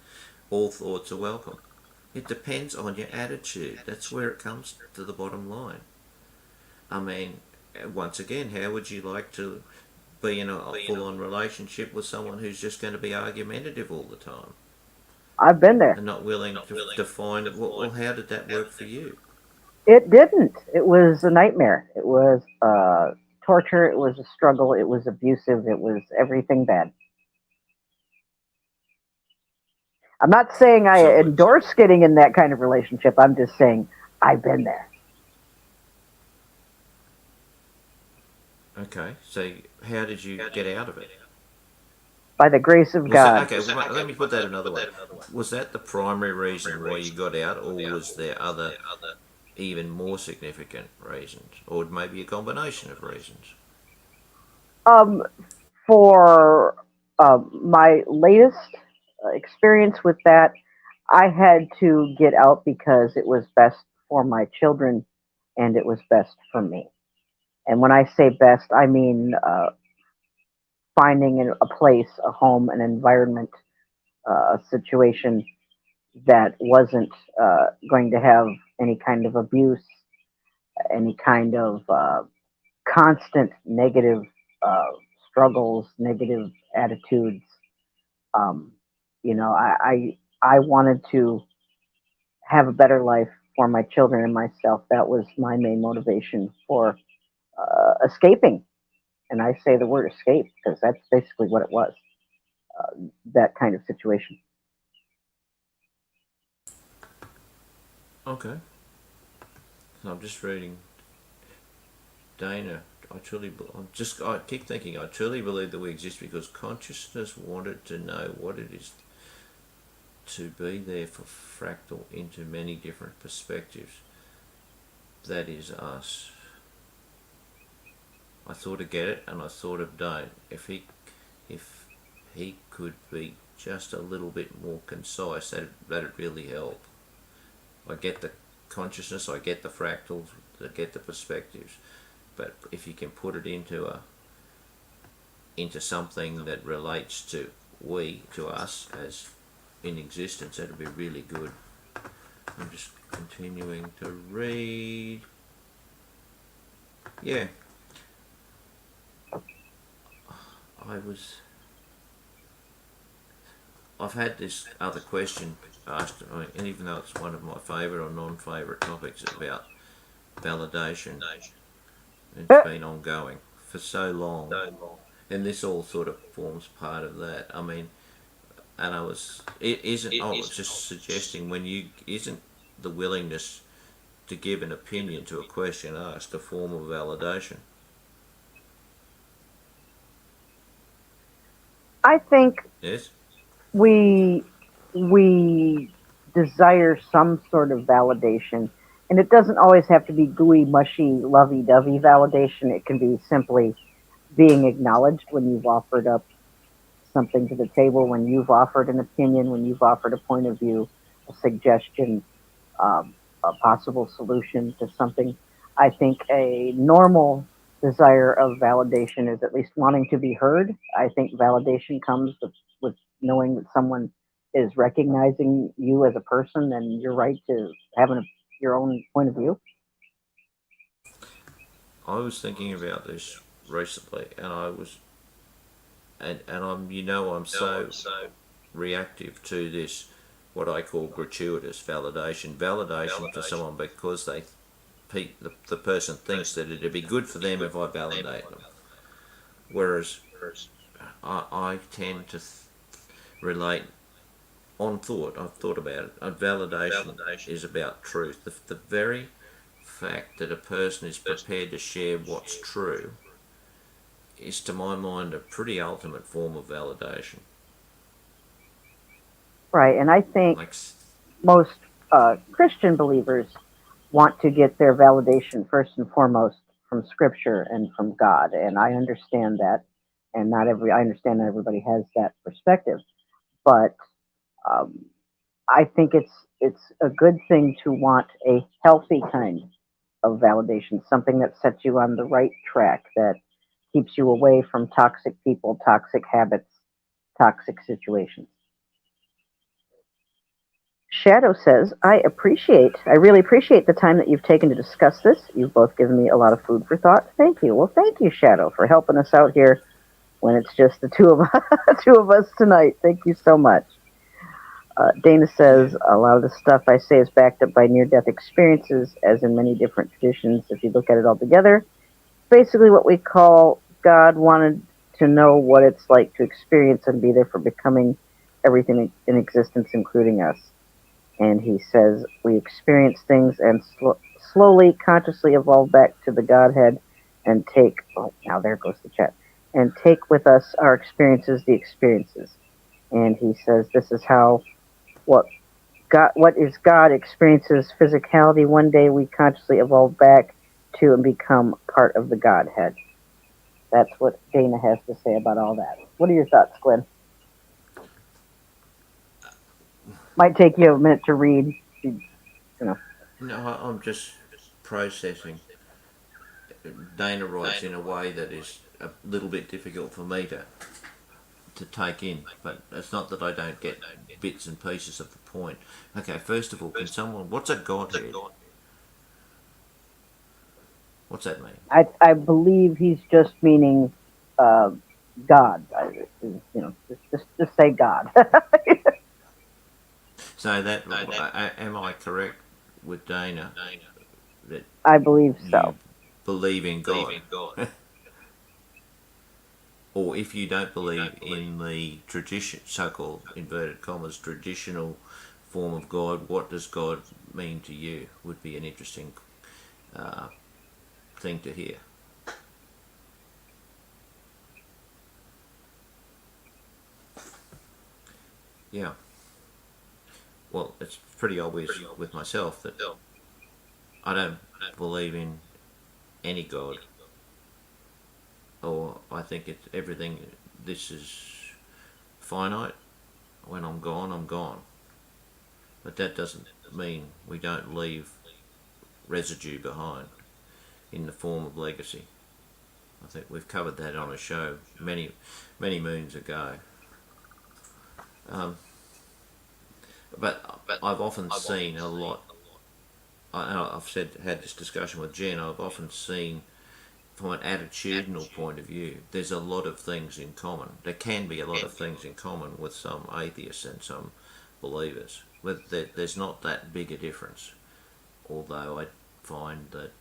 All thoughts are welcome. It depends on your attitude. That's where it comes to the bottom line. I mean, once again, how would you like to be in a full-on relationship with someone who's just going to be argumentative all the time I've been there. and not willing to find, well, how did that work for you? It didn't. It was a nightmare. It was torture. It was a struggle. It was abusive. It was everything bad. I'm not saying I So, endorse getting in that kind of relationship. I'm just saying I've been there. okay, so how did you get out of it? By the grace of Was that God. okay? Well, let me put that another way. Was that the primary reason why you got out, or was there other, even more significant reasons, or maybe a combination of reasons? Um, for my latest experience with that, I had to get out because it was best for my children and it was best for me. And when I say best, I mean finding a place, a home, an environment, a situation that wasn't going to have any kind of abuse, any kind of constant negative uh, struggles, negative attitudes. Um, I wanted to have a better life for my children and myself. That was my main motivation for escaping. And I say the word escape because that's basically what it was, that kind of situation. Okay. So I'm just reading Dana. I keep thinking, I truly believe that we exist because consciousness wanted to know what it is to be there for fractal into many different perspectives. That is us. I sort of get it and I sort of don't. If he could be just a little bit more concise, that'd really help. I get the consciousness, I get the fractals, I get the perspectives, but if you can put it into something that relates to us as in existence, that'd be really good. I'm just continuing to read. Yeah, I've had this other question asked, and even though it's one of my favourite or non-favourite topics, about validation. It's been ongoing for so long, and this all sort of forms part of that. I mean, and it isn't. I was just suggesting when you isn't the willingness to give an opinion to a question asked a form of validation. I think Yes. we desire some sort of validation, and it doesn't always have to be gooey, mushy, lovey-dovey validation. It can be simply being acknowledged when you've offered up something to the table, when you've offered an opinion, when you've offered a point of view, a suggestion, a possible solution to something. I think a normal desire of validation is at least wanting to be heard. I think validation comes with knowing that someone is recognizing you as a person and your right to have your own point of view. I was thinking about this recently, and I'm so reactive to this, what I call gratuitous validation for someone because the person thinks that it'd be good for them if I validate them. Whereas I tend to relate on thought. I've thought about it. Validation is about truth. The very fact that a person is prepared to share what's true is, to my mind, a pretty ultimate form of validation. Right. And I think Like, most Christian believers want to get their validation first and foremost from Scripture and from God, and I understand that. And I understand that everybody has that perspective, but um, I think it's a good thing to want a healthy kind of validation, something that sets you on the right track, that keeps you away from toxic people, toxic habits, toxic situations. Shadow says, I really appreciate the time that you've taken to discuss this. You've both given me a lot of food for thought. Thank you. Well, thank you, Shadow, for helping us out here when it's just the two of us, two of us tonight. Thank you so much. Dana yeah, says, a lot of the stuff I say is backed up by near-death experiences, as in many different traditions. If you look at it all together, basically what we call God wanted to know what it's like to experience and be there for becoming everything in existence, including us. And he says we experience things and slowly, consciously evolve back to the Godhead and take. Oh, now there goes the chat. And take with us our experiences, the experiences. And he says this is how what what is God experiences physicality. One day we consciously evolve back to and become part of the Godhead. That's what Dana has to say about all that. What are your thoughts, Glenn? Might take you a minute to read. You know. no, I'm just processing Dana writes in a way that is a little bit difficult for me to take in, but it's not that I don't get bits and pieces of the point. Okay, first of all, what's a Godhead? What's that mean? I believe he's just meaning God. Just say God. So that am I correct with Dana that I believe so. you believe in God? Or if you don't believe in the so-called inverted commas traditional form of God, what does God mean to you? Would be an interesting thing to hear. Yeah. Well, it's pretty obvious with myself that I don't believe in any God, or I think it's everything. This is finite. When I'm gone, I'm gone. But that doesn't mean we don't leave residue behind in the form of legacy. I think we've covered that on a show many moons ago. But I've often seen a lot. I've had this discussion with Jen. I've often seen, from an attitudinal point of view, there's a lot of things in common. There can be a lot of things in common with some atheists and some believers. But there's not that big a difference. Although I find that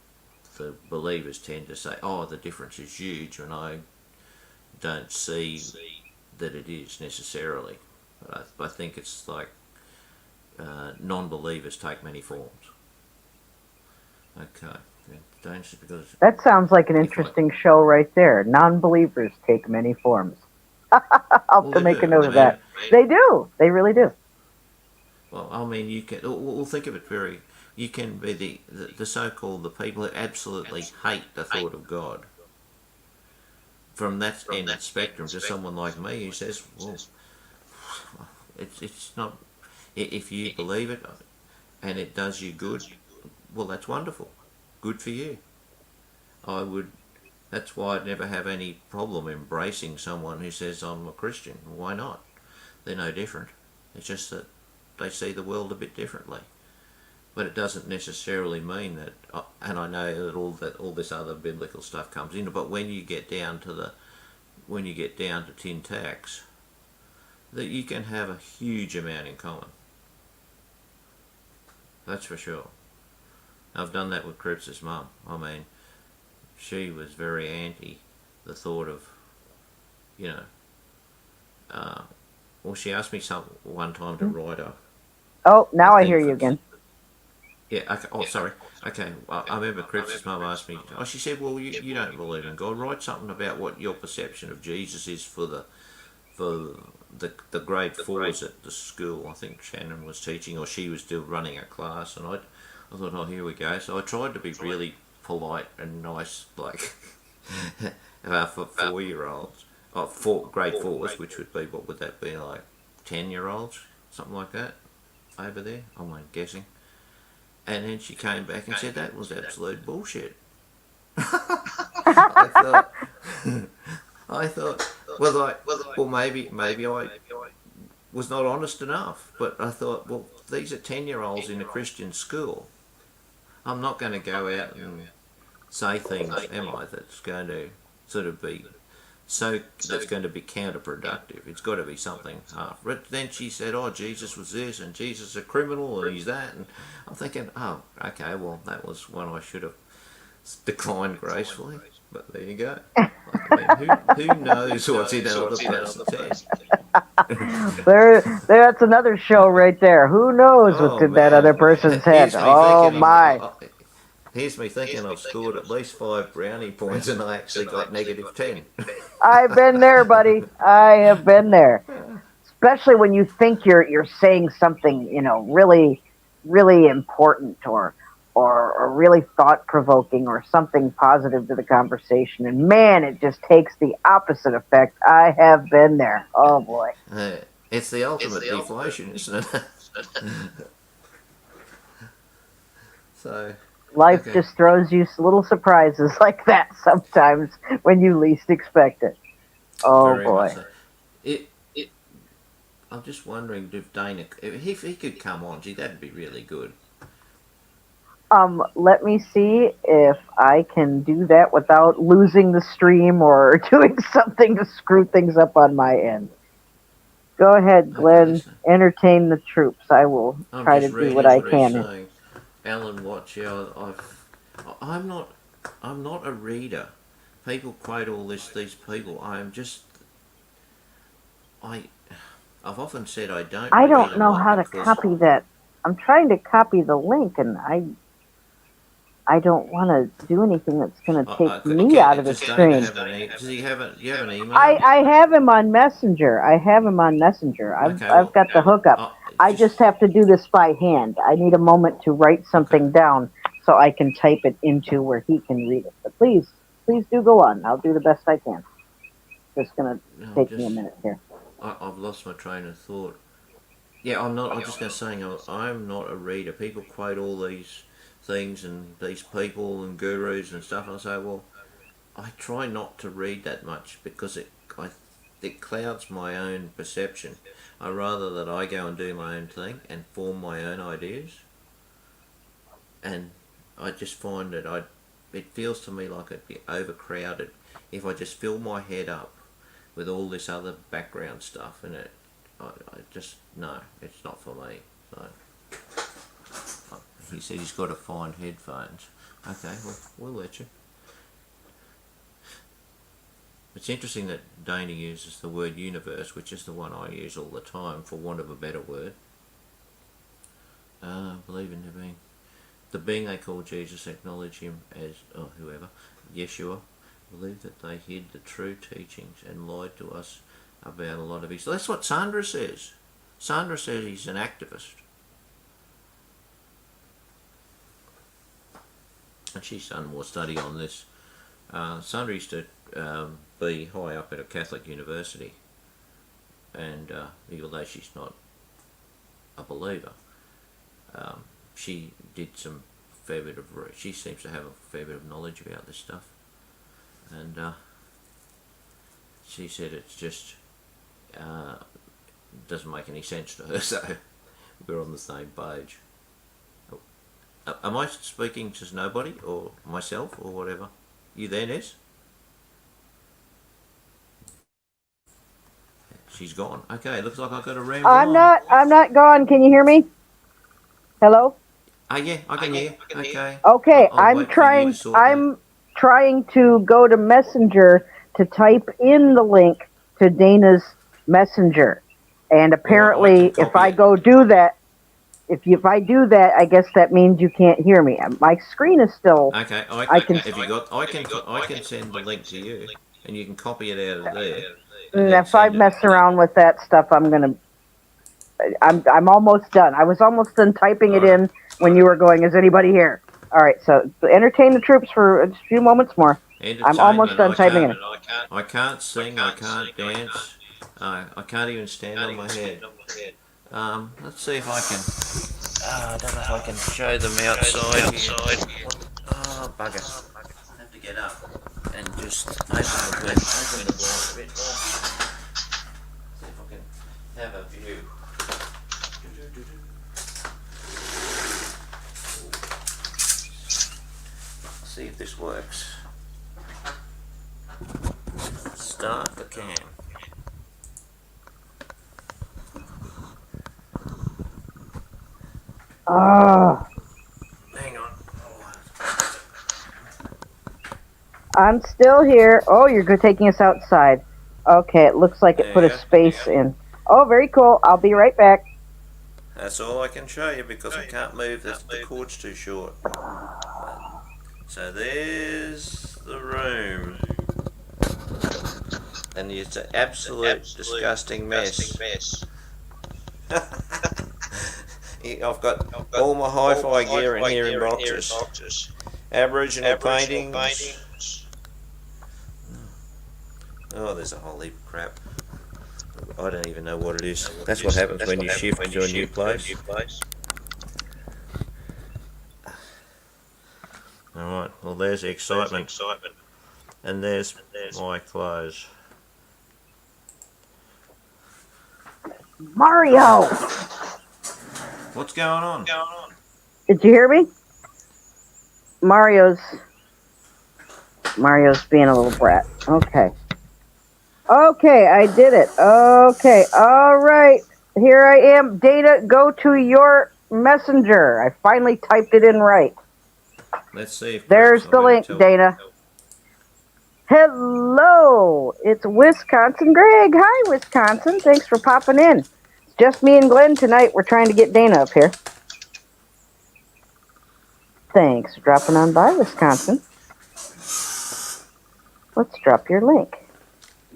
the believers tend to say, "Oh, the difference is huge," and I don't see that it is necessarily. But I think it's like non-believers take many forms. Okay. That sounds like an interesting show right there. Non-believers take many forms. I'll have to make a note of that. They do. They really do. Well, I mean, you can. We'll think of it very. You can be the so-called the people who absolutely hate the thought of God. From that end of the spectrum to someone like me who says, "Well, it's not. If you believe it and it does you good, well, that's wonderful. Good for you." That's why I'd never have any problem embracing someone who says I'm a Christian. Why not? They're no different. It's just that they see the world a bit differently. But it doesn't necessarily mean that, and I know that all this other biblical stuff comes in, but when you get down to tin tacks, that you can have a huge amount in common. That's for sure. I've done that with Cripps's mum. I mean, she was very anti the thought of, well, she asked me one time to write a... Oh, now I hear you again. Yeah, okay. Oh, sorry. Okay, I remember Cripps's mum asked me, she said, well, you don't believe in God. Write something about what your perception of Jesus is for the grade 4s at the school. I think Shannon was teaching, or she was still running a class, and I thought, oh, here we go. So I tried to be really polite and nice, like for 4-year-olds, grade 4s, which would be, what would that be, like 10-year-olds, something like that, over there, I'm guessing. And then she came back and said that was absolute bullshit. I thought, well, maybe I was not honest enough, but I thought, well, these are 10-year-olds in a Christian school. I'm not going to go out and say things, am I, that's going to sort of be that's going to be counterproductive. It's got to be something half. But then she said, oh, Jesus was this, and Jesus is a criminal, and he's that, and I'm thinking, oh, okay, well, that was one I should have declined gracefully, but there you go. Who knows what's in another person's head? That's another show right there. Who knows what's in that other person's head? Oh, my. Here's me thinking I've scored at least 5 brownie points and I actually got -10. I've been there, buddy. I have been there. Especially when you think you're saying something, really, really important or really thought-provoking or something positive to the conversation. And man, it just takes the opposite effect. I have been there. Oh, boy. It's the ultimate deflation, isn't it? So... Life Okay. just throws you little surprises like that sometimes when you least expect it. Oh Very much boy. so. It. I'm just wondering if Dana, if he could come on, gee, that'd be really good. Let me see if I can do that without losing the stream or doing something to screw things up on my end. Go ahead, Okay, Glenn. so Entertain the troops. I will I'm try to just do what reading I what he's can. saying. Alan Watch, yeah, I'm not, I'm not a reader. People quote all this. These people. I, I've often said I don't I read don't a know lot how to because copy that. I'm trying to copy the link, and I don't want to do anything that's going to take me out of the does Dana stream. have an e? Does he have a? Do you have an I, email? I have him on Messenger. I have him on Messenger. Okay, I've well, got the hookup. I just just have to do this by hand. I need a moment to write okay. something down so I can type it into where he can read it. But please do go on. I'll do the best I can. Just gonna No, I'm take me a just. minute here. I've lost my train of thought. Yeah, I'm not. I'm just going to say I'm not a reader. People quote all these things and these people and gurus and stuff, and I say, well, I try not to read that much because it clouds my own perception. I rather that I go and do my own thing and form my own ideas, and I just find that it feels to me like it'd be overcrowded if I just fill my head up with all this other background stuff, and I just no, it's not for me. So he said he's got to find headphones. Okay, well we'll let you. It's interesting that Dana uses the word universe, which is the one I use all the time, for want of a better word. Believe in the being they call Jesus, acknowledge him as, whoever, Yeshua, believe that they hid the true teachings and lied to us about a lot of his. That's what Sandra says. Sandra says he's an activist. And she's done more study on this. Sandra used to be high up at a Catholic university, and although she's not a believer, she did some fair bit of. She seems to have a fair bit of knowledge about this stuff, and she said it's just doesn't make any sense to her. So we're on the same page. Am I speaking to nobody or myself or whatever? You there, Nez? She's gone. Okay, looks like I've got to ramble on. I'm not gone. Can you hear me? Hello? Oh yeah, I can hear. Okay. Okay, I'll wait for you to sort that. I'm trying to go to Messenger to type in the link to Dana's Messenger. And apparently if I go do that, if I do that, I guess that means you can't hear me. My screen is still. Okay, I can send the link to you, and you can copy it out of there. And if I mess around with that stuff, I'm almost done. I was almost done typing it in when you were going, is anybody here? All right, so entertain the troops for a few moments more. I'm almost done typing it in. I can't sing, I can't dance, I can't even stand on my head. Let's see if I can. I don't know if I can show them outside here. Oh, bugger. I have to get up and just open the blind a bit more. See if I can have a view. See if this works. Start the cam. Hang on. I'm still here. Oh, you're taking us outside. Okay, it looks like it put a space in. Oh, very cool. I'll be right back. That's all I can show you because I can't move. The cord's too short. So there's the room. And it's an absolute disgusting mess. I've got all my hi-fi gear in here in boxes. Aboriginal paintings. Oh, there's a whole heap of crap. I don't even know what it is. That's what happens when you shift to a new place. Well, there's the excitement. And there's my clothes. Mario! What's going on? Did you hear me? Mario's being a little brat. Okay. Okay, I did it. Okay, all right. Here I am. Dana, go to your messenger. I finally typed it in right. Let's see if there's the link, Dana. Hello, it's Wisconsin Greg. Hi, Wisconsin. Thanks for popping in. It's just me and Glenn tonight. We're trying to get Dana up here. Thanks for dropping on by, Wisconsin. Let's drop your link.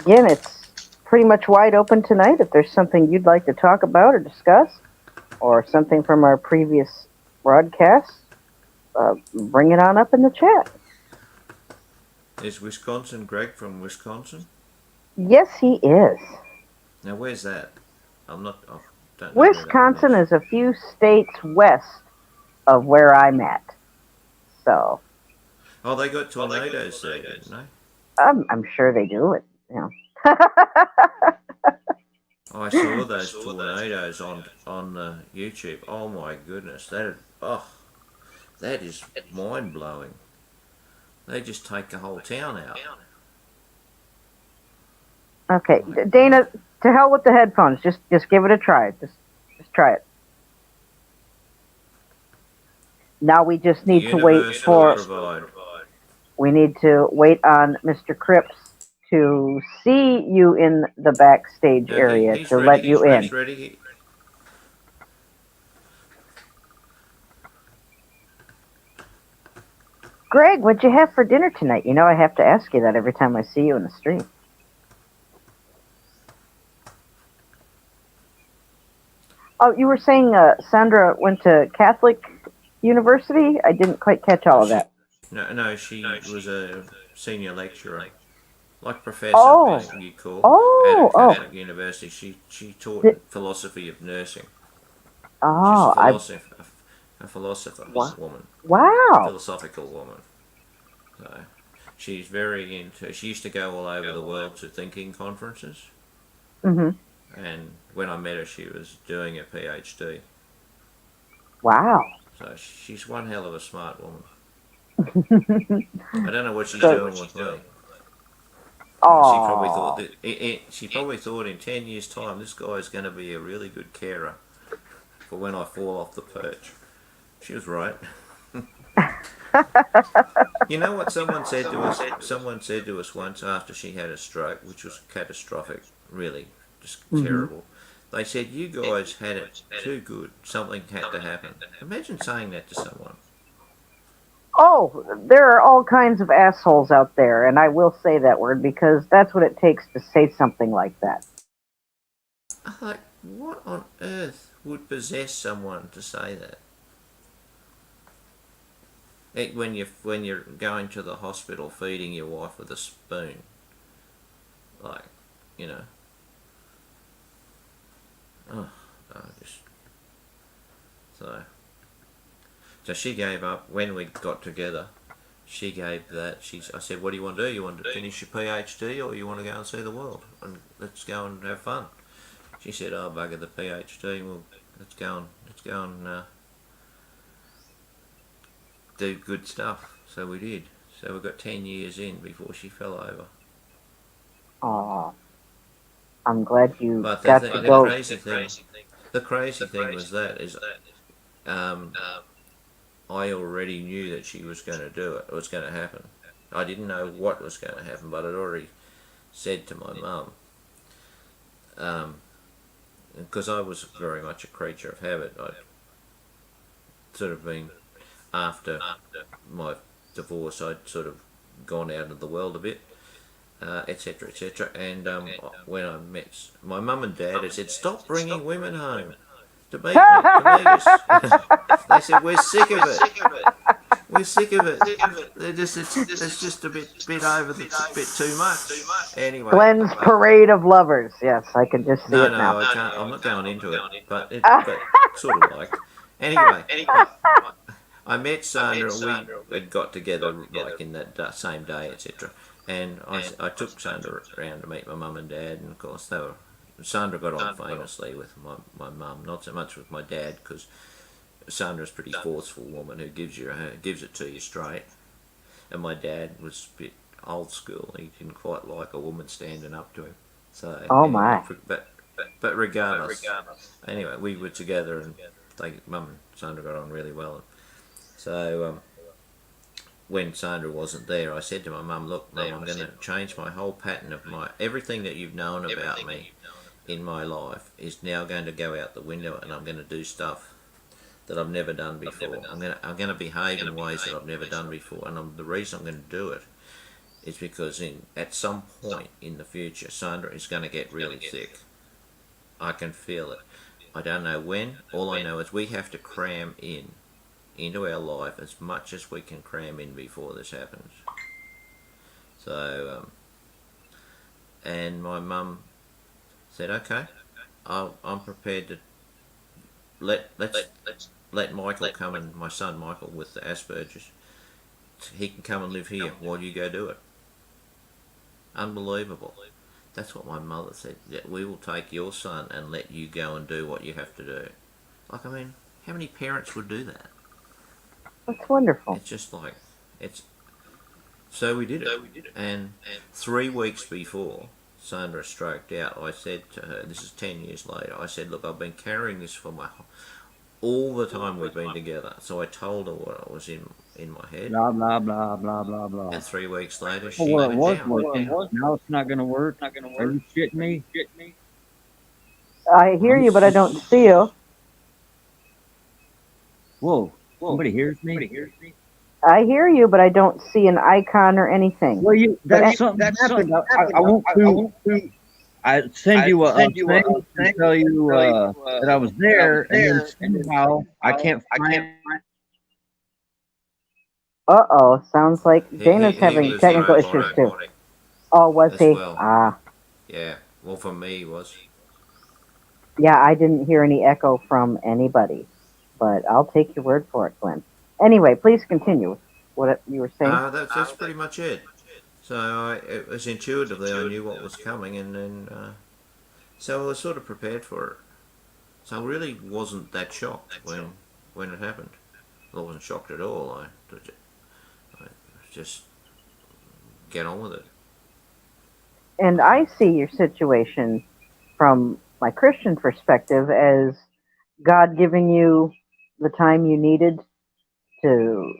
Again, it's pretty much wide open tonight. If there's something you'd like to talk about or discuss, or something from our previous broadcast, bring it on up in the chat. Is Wisconsin Greg from Wisconsin? Yes, he is. Now, where's that? I don't know Wisconsin is a few states west of where I'm at. So. Oh, they got tornadoes there, didn't they? I'm sure they do it. Yeah. I saw those tornadoes on YouTube. Oh my goodness, that is mind blowing. They just take the whole town out. Okay, Dana, to hell with the headphones. Just give it a try. Just try it. Now we just need to wait for. We need to wait on Mr. Cripps to see you in the backstage area to let you in. He's ready. Greg, what'd you have for dinner tonight? You know I have to ask you that every time I see you in the street. Oh, you were saying Sandra went to Catholic University? I didn't quite catch all of that. No, she was a senior lecturer, like professor, you call, at Catholic University. She taught philosophy of nursing. Oh, she's a philosopher woman. Wow. Philosophical woman. So she's very into. She used to go all over the world to thinking conferences. Mm-hmm. And when I met her, she was doing a PhD. Wow. So she's one hell of a smart woman. I don't know what she's doing with me. She probably thought in 10 years' time this guy's going to be a really good carer for when I fall off the perch. She was right. You know what someone said to us? Someone said to us once after she had a stroke, which was catastrophic, really, just terrible. They said, "You guys had it too good. Something had to happen." Imagine saying that to someone. Oh, there are all kinds of assholes out there, and I will say that word because that's what it takes to say something like that. Like, what on earth would possess someone to say that? When you're going to the hospital feeding your wife with a spoon, like, you know. So she gave up when we got together. She gave that. I said, "What do you want to do? You want to finish your PhD, or you want to go and see the world? And let's go and have fun." She said, "Oh, bugger the PhD. Well, let's go and do good stuff." So we did. So we got 10 years in before she fell over. Oh, I'm glad you got to go. The crazy thing was I already knew that she was going to do it. It was going to happen. I didn't know what was going to happen, but I'd already said to my mum, because I was very much a creature of habit. I'd sort of been, after my divorce, I'd sort of gone out of the world a bit, etc., etc. And when I met my mum and dad, I said, "Stop bringing women home to meet us." They said, "We're sick of it. We're sick of it. It's just a bit bit too much." Anyway, Glenn's parade of lovers. Yes, I can just see it now. No, I can't. I'm not going into it, but sort of like. Anyway, I met Sandra. We had got together like in that same day, etc. And I took Sandra around to meet my mum and dad, and of course Sandra got on famously with my mum, not so much with my dad, because Sandra's a pretty forceful woman who gives it to you straight, and my dad was a bit old school. He didn't quite like a woman standing up to him. So Oh anyway, my. but regardless, anyway, we were together, and mum and Sandra got on really well. So when Sandra wasn't there, I said to my mum, "Look, Mum, I'm going to change my whole pattern of everything that you've known about me in my life is now going to go out the window, and I'm going to do stuff that I've never done before. I'm going to behave in ways that I've never done before, and the reason I'm going to do it is because at some point in the future, Sandra is going to get really sick. I can feel it. I don't know when. All I know is we have to cram into our life as much as we can cram in before this happens." So, and my mum said, "Okay, I'm prepared to let Michael come, and my son Michael with the Asperger's, he can come and live here while you go do it." Unbelievable. That's what my mother said. That we will take your son and let you go and do what you have to do. Like, I mean, how many parents would do that? That's wonderful. It's just like, it's. So we did it. And 3 weeks before Sandra stroked out, I said to her, this is 10 years later, I said, "Look, I've been carrying this for all the time we've been together." So I told her what was in my head. Blah, blah, blah, blah, blah, blah. And 3 weeks later, she Well, it went was down. working. Now it's not going to work. Are you shitting me? I hear you, but I don't see you. Whoa. Somebody hears me? I hear you, but I don't see an icon or anything. Well, something happened. I want to. I send you a thing to tell you that I was there, and then somehow I can't find. Uh-oh, sounds like Dana's He having was technical issues too. Oh, was as he? well. Ah. Yeah. Well, for me, he was. Yeah, I didn't hear any echo from anybody, but I'll take your word for it, Glenn. Anyway, please continue what you were saying. That's pretty much it. So it was intuitively, I knew what was coming, and then so I was sort of prepared for it. So I really wasn't that shocked when it happened. I wasn't shocked at all. I just get on with it. And I see your situation from my Christian perspective as God giving you the time you needed to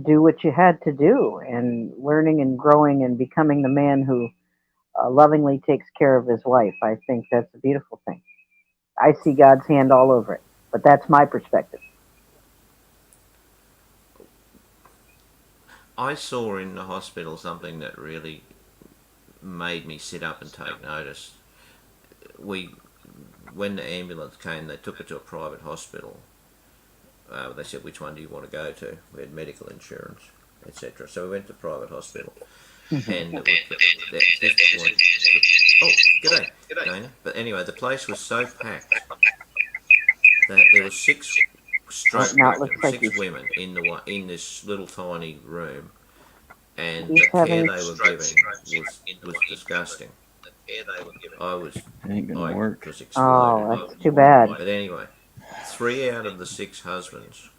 do what you had to do, and learning and growing and becoming the man who lovingly takes care of his wife. I think that's a beautiful thing. I see God's hand all over it, but that's my perspective. I saw in the hospital something that really made me sit up and take notice. When the ambulance came, they took it to a private hospital. They said, "Which one do you want to go to?" We had medical insurance, etc. So we went to private hospital. And at this point, oh, g'day, Dana. But anyway, the place was so packed that there were 6 stroke victims, 6 women in this little tiny room, and the care they were giving was disgusting. It ain't gonna work. was exploded. Oh, that's too bad. But anyway, 3 out of the 6 husbands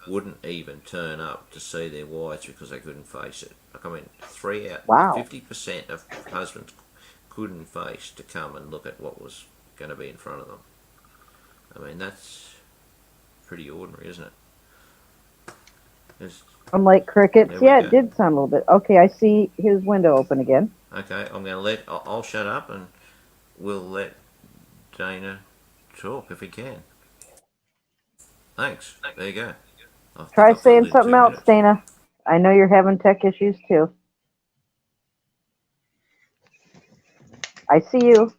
wouldn't even turn up to see their wives because they couldn't face it. Like, I mean, 3 out, Wow. 50% of husbands couldn't face to come and look at what was going to be in front of them. I mean, that's pretty ordinary, isn't it? Unlike crickets, yeah, go. it did sound a little bit. Okay, I see his window open again. Okay, I'm going to I'll shut up and we'll let Dana talk if he can. Thanks. There you go. Try saying something else, Dana. I know you're having tech issues too. I see you.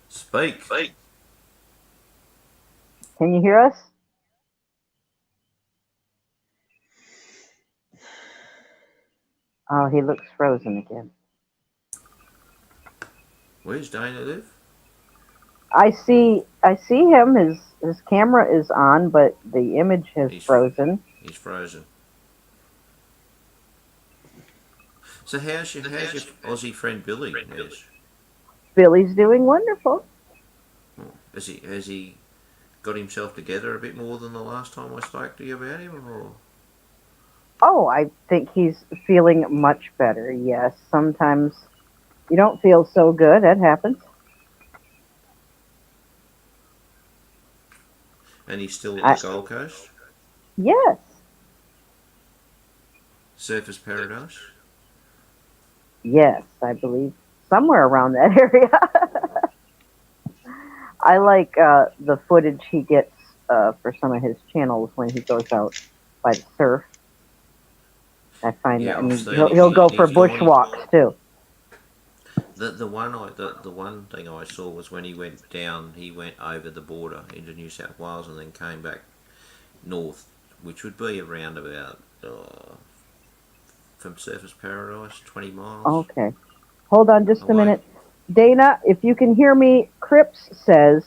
Speak. Can you hear us? Oh, he looks frozen again. Where's Dana live? I see him. His camera is on, but the image has frozen. He's frozen. So how's your Aussie friend Billy, Nez? Billy's doing wonderful. Has he got himself together a bit more than the last time I spoke to you about him, or? Oh, I think he's feeling much better. Yes, sometimes you don't feel so good. That happens. And he's still at the Gold Coast? Yes. Surfers Paradise? Yes, I believe somewhere around that area. I like the footage he gets for some of his channels when he goes out by the surf. I find that, and he'll go for bushwalks too. The one thing I saw was when he went down. He went over the border into New South Wales and then came back north, which would be around about from Surfers Paradise, 20 miles. Okay, hold on just a minute, Dana. If you can hear me, Cripps says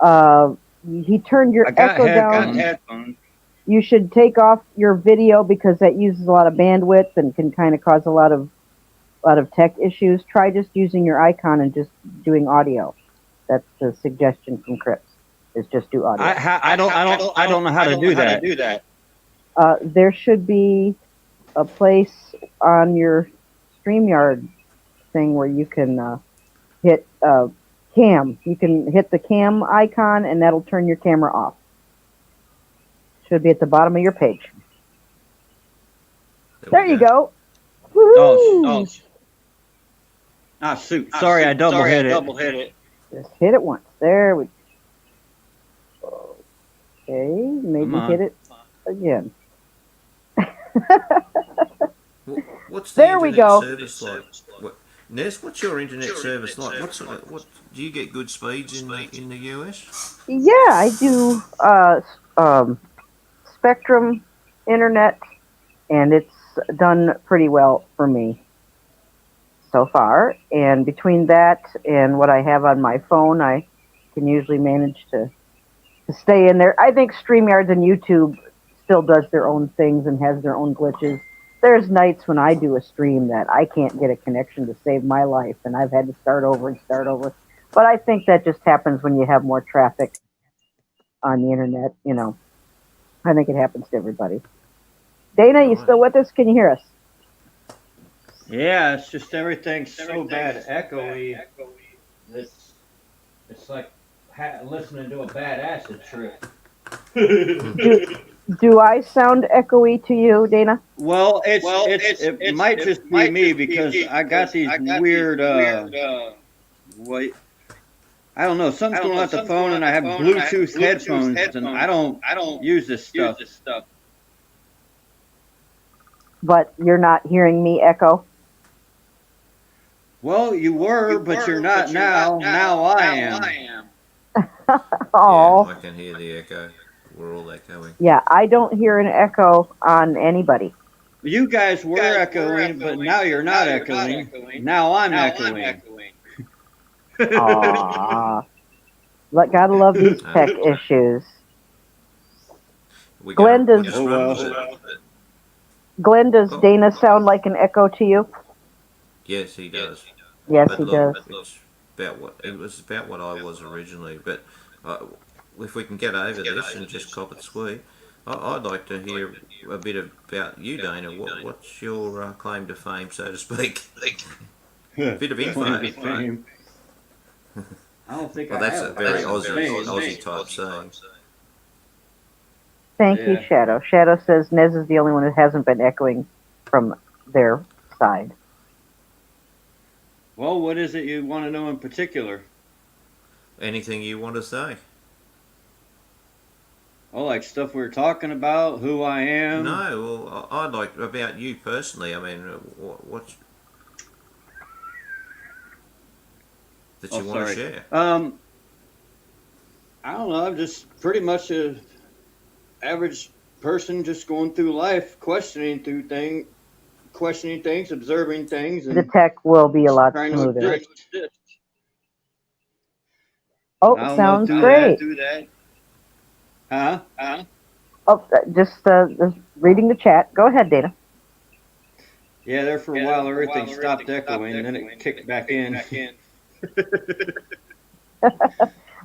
he turned your echo down. You should take off your video because that uses a lot of bandwidth and can kind of cause a lot of tech issues. Try just using your icon and just doing audio. That's the suggestion from Cripps. Is just do audio. I don't know how to do that. There should be a place on your StreamYard thing where you can hit cam. You can hit the cam icon and that'll turn your camera off. Should be at the bottom of your page. There you go. Oh, shoot. Sorry, I double hit it. Just hit it once. There we go. Okay, maybe hit it again. What's the internet service like? Nez, what's your internet service like? What do you get good speeds in the US? Yeah, I do Spectrum internet, and it's done pretty well for me so far. And between that and what I have on my phone, I can usually manage to stay in there. I think StreamYards and YouTube still does their own things and has their own glitches. There's nights when I do a stream that I can't get a connection to save my life, and I've had to start over. But I think that just happens when you have more traffic on the internet, you know. I think it happens to everybody. Dana, you still with us? Can you hear us? Yeah, it's just everything's so bad echoey. It's like listening to a bad acid trip. Do I sound echoey to you, Dana? Well, it might just be me because I got these weird I don't know, something's going on with the phone, and I have Bluetooth headphones, and I don't use this stuff. But you're not hearing me echo? Well, you were, but you're not now. Now I am. Oh. Yeah, I can hear the echo. We're all echoing. Yeah, I don't hear an echo on anybody. You guys were echoing, but now you're not echoing. Now I'm echoing. Aww. Gotta love these tech issues. Glenn, does Dana sound like an echo to you? Yes, he does. Yes, but he does. It was about what I was originally. But if we can get over this and just cop it sweet, I'd like to hear a bit about you, Dana. What's your claim to fame, so to speak? A bit of info. I don't think that's a very Aussie type saying. Thank you, Shadow. Shadow says Nez is the only one that hasn't been echoing from their side. Well, what is it you want to know in particular? Anything you want to say? Oh, like stuff we were talking about, who I am? No, well, I'd like about you personally. I mean, what's that you want to share? I don't know. I'm just pretty much a average person, just going through life, questioning things, observing things. And the tech will be a lot smoother. Oh, sounds great. Do that. Huh? Oh, just reading the chat. Go ahead, Dana. Yeah, there for a while everything stopped echoing, then it kicked back in.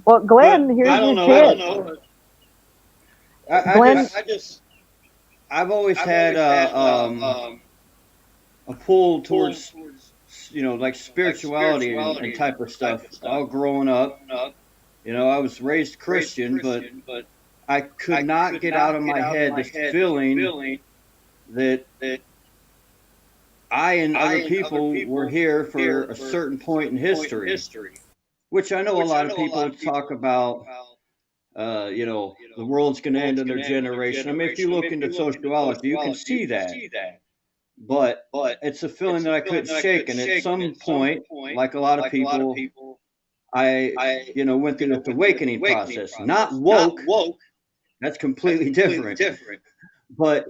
Well, Glenn, here's your chance. Glenn, I've always had a pull towards, like spirituality and type of stuff. All growing up, I was raised Christian, but I could not get out of my head this feeling that I and other people were here for a certain point in history, which I know a lot of people talk about. The world's going to end in their generation. I mean, if you look into sociology, you can see that. But it's a feeling that I couldn't shake. And at some point, like a lot of people, I went through this awakening process. Not woke. That's completely different. But,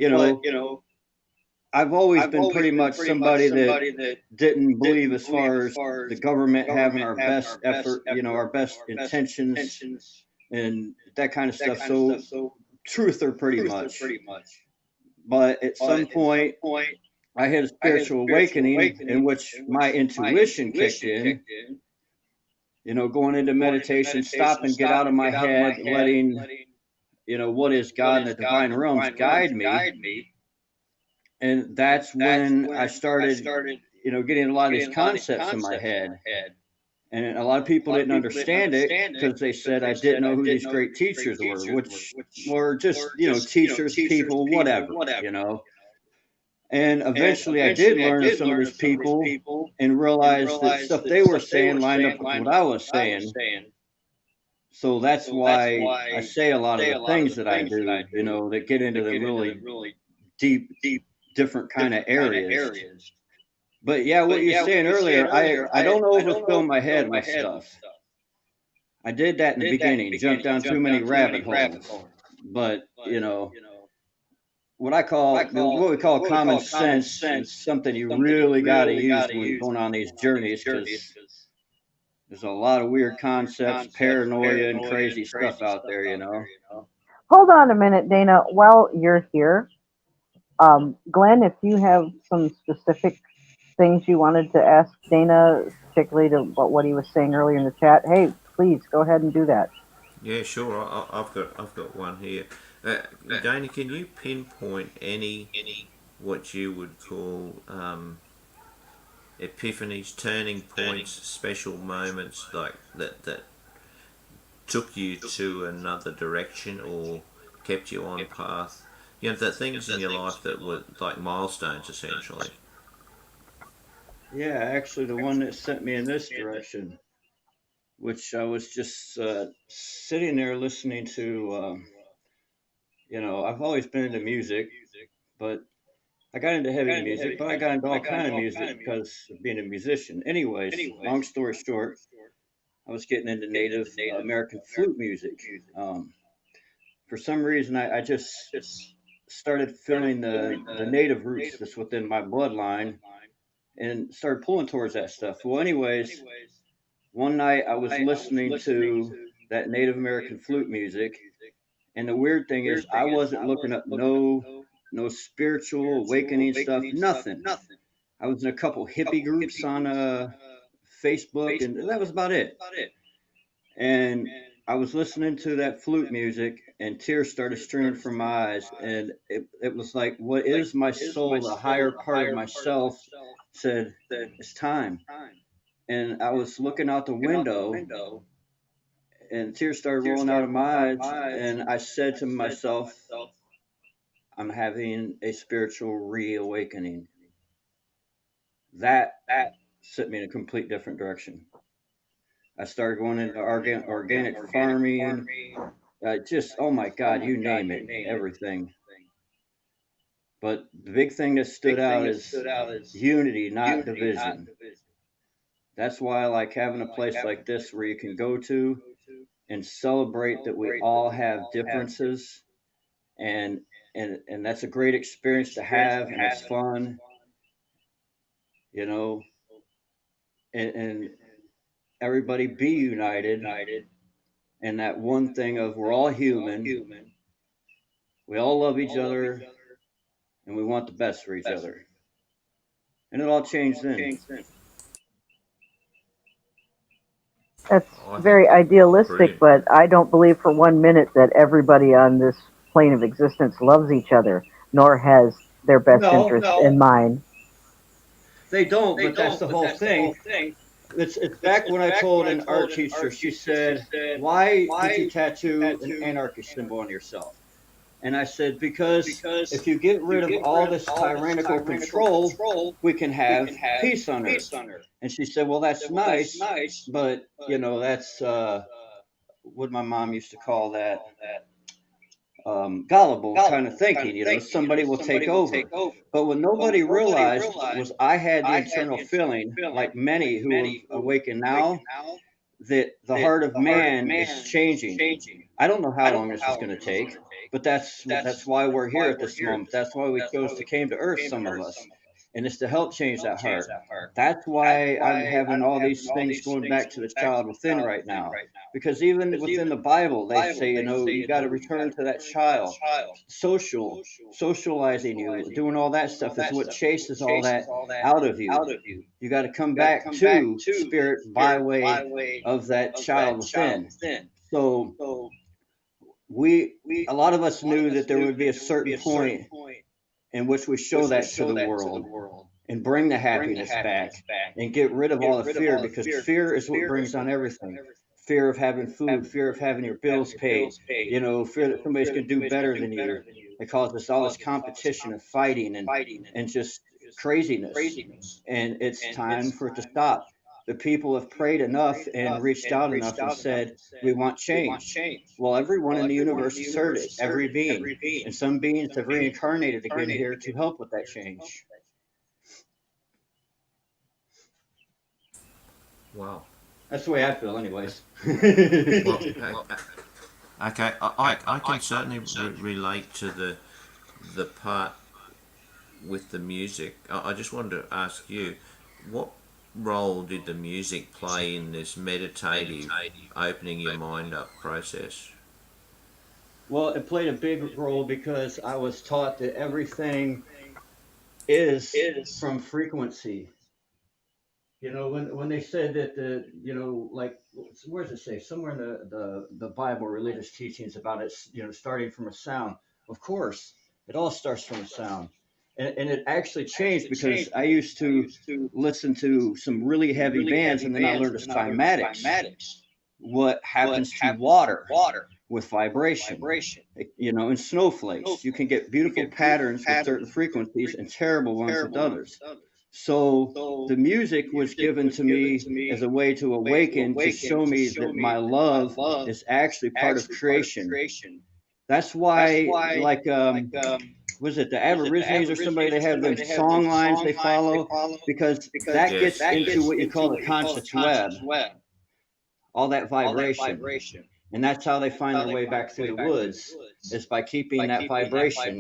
I've always been pretty much somebody that didn't believe as far as the government having our best effort, our best intentions and that kind of stuff. So truther pretty much. But at some point, I had a spiritual awakening in which my intuition kicked in. Going into meditation, stop and get out of my head, letting, what is God and the divine realms guide me. And that's when I started, getting a lot of these concepts in my head. And a lot of people didn't understand it because they said I didn't know who these great teachers were, which were just, teachers, people, whatever. And eventually I did learn of some of these people and realized that stuff they were saying lined up with what I was saying. So that's why I say a lot of the things that I do, that get into the really deep, different kind of areas. But yeah, what you're saying earlier, I don't overfill my head with stuff. I did that in the beginning, jumped down too many rabbit holes. But, what we call common sense is something you really got to use when you're going on these journeys, because there's a lot of weird concepts, paranoia, and crazy stuff out there, hold on a minute, Dana. While you're here, Glenn, if you have some specific things you wanted to ask Dana, particularly to what he was saying earlier in the chat, hey, please go ahead and do that. Yeah, sure. I've got one here. Dana, can you pinpoint any what you would call epiphanies, turning points, special moments like that took you to another direction or kept you on path? The things in your life that were like milestones, essentially. Yeah, actually, the one that sent me in this direction, which I was just sitting there listening to. I've always been into music, but I got into heavy music, but I got into all kind of music because of being a musician. Anyways, long story short, I was getting into Native American flute music. For some reason, I just started feeling the native roots that's within my bloodline and started pulling towards that stuff. Well, anyways, one night I was listening to that Native American flute music, and the weird thing is I wasn't looking up no spiritual awakening stuff, nothing. I was in a couple hippie groups on Facebook, and that was about it. And I was listening to that flute music, and tears started streaming from my eyes. And it was like, what is my soul, the higher part of myself, said, it's time. And I was looking out the window, and tears started rolling out of my eyes. And I said to myself, I'm having a spiritual reawakening. That set me in a complete different direction. I started going into organic farming, just, oh my God, you name it, everything. But the big thing that stood out is unity, not division. That's why I like having a place like this where you can go to and celebrate that we all have differences, and and that's a great experience to have, and it's fun, you know, and everybody be united and that one thing of we're all human, we all love each other, and we want the best for each other. And it all changed then. That's I think very idealistic, brilliant. but I don't believe for 1 minute that everybody on this plane of existence loves each other, nor has their best interests in mind. They don't, but that's the whole thing. It's back when I told an art teacher, she said, "Why did you tattoo an anarchist symbol on yourself?" And I said, "Because if you get rid of all this tyrannical control, we can have peace on earth." And she said, "Well, that's nice, but that's what my mom used to call that gullible kind of thinking. Somebody will take over." But what nobody realized was I had the internal feeling, like many who have awakened now, that the heart of man is changing. I don't know how long this is going to take, but that's why we're here at this moment. That's why we chose to came to Earth, some of us, and it's to help change that heart. That's why I'm having all these things going back to the child within right now, because even within the Bible, they say, you got to return to that child. Socializing you, doing all that stuff is what chases all that out of you. You got to come back to spirit by way of that child within. So a lot of us knew that there would be a certain point in which we show that to the world and bring the happiness back and get rid of all the fear, because fear is what brings on everything. Fear of having food, fear of having your bills paid, fear that somebody's going to do better than you. It causes all this competition and fighting and just craziness. And it's time for it to stop. The people have prayed enough and reached out enough and said, we want change. Well, everyone in the universe has heard it, every being. And some beings have reincarnated again here to help with that change. Wow. That's the way I feel, anyways. Well, okay, I can certainly relate to the part with the music. I just wanted to ask you, what role did the music play in this meditative, opening your mind up process? Well, it played a big role because I was taught that everything is from frequency. When they said that like, where does it say? Somewhere in the Bible, religious teachings about it, starting from a sound. Of course, it all starts from a sound. And it actually changed because I used to listen to some really heavy bands, and then I learned as cymatics what happens to water with vibration. In snowflakes, you can get beautiful patterns with certain frequencies and terrible ones with others. So the music was given to me as a way to awaken, to show me that my love is actually part of creation. That's why, like, was it the Aborigines or somebody? They have them song lines they follow, because that Yes. gets into what you call the conscious web, all that vibration. And that's how they find their way back through the woods, is by keeping that vibration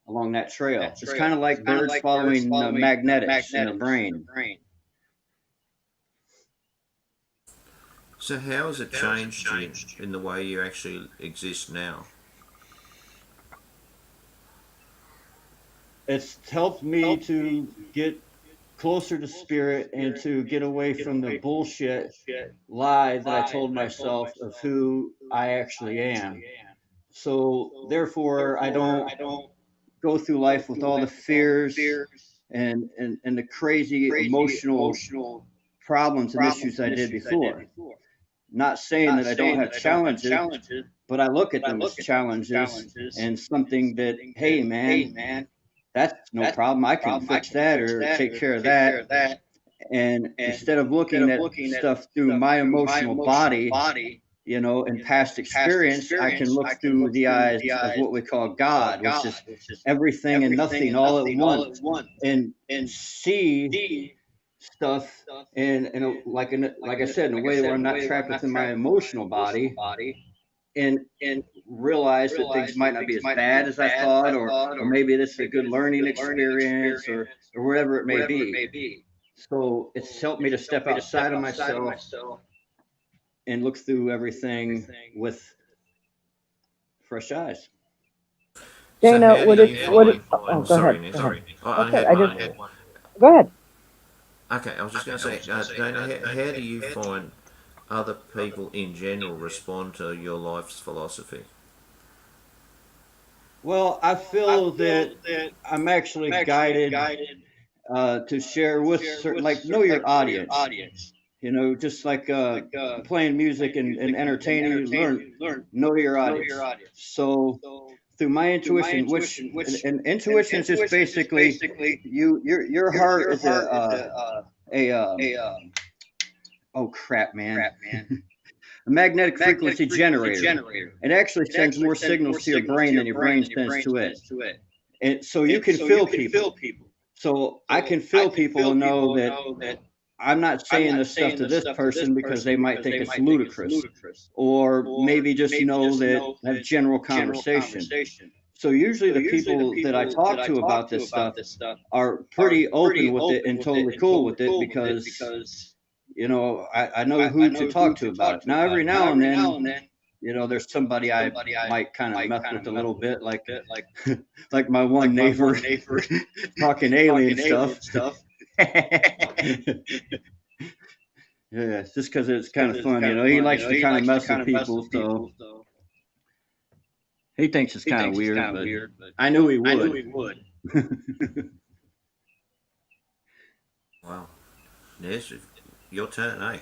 along that trail. It's kind of like birds following magnetics in their brain. So how has it changed you in the way you actually exist now? It's helped me to get closer to spirit and to get away from the bullshit lie that I told myself of who I actually am. So therefore, I don't go through life with all the fears and the crazy emotional problems and issues I did before. Not saying that I don't have challenges, but I look at them as challenges and something that, hey, man, that's no problem. I can fix that or take care of that. And instead of looking at stuff through my emotional body, and past experience, I can look through the eyes of what we call God, which is everything and nothing all at once, and see stuff like I said, in a way where I'm not trapped within my emotional body, and realize that things might not be as bad as I thought, or maybe this is a good learning experience, or whatever it may be. So it's helped me to step outside of myself and look through everything with fresh eyes. Dana, how do would you it, would it, find? oh, go Sorry, ahead, Nez. go ahead. I Okay, had I one. just, go ahead. Okay, I was just going to say, Dana, how do you find other people in general respond to your life's philosophy? Well, I feel that I'm actually guided to share with certain, like, know your audience. You know, just like playing music and entertaining you, know your audience. So through my intuition, which and intuition is just basically your heart is a oh crap, man, a magnetic frequency generator. It actually sends more signals to your brain than your brain sends to it. And so you can feel people. So I can feel people and know that I'm not saying this stuff to this person because they might think it's ludicrous, or maybe just know that have general conversation. So usually the people that I talk to about this stuff are pretty open with it and totally cool with it because I know who to talk to about it. Now every now and then, there's somebody I might kind of mess with a little bit, like like my one neighbor talking alien stuff. Yeah, just because it's kind of fun, He likes to kind of mess with people, so he thinks it's kind of weird, but I knew he would. Wow. Nez, your turn, eh?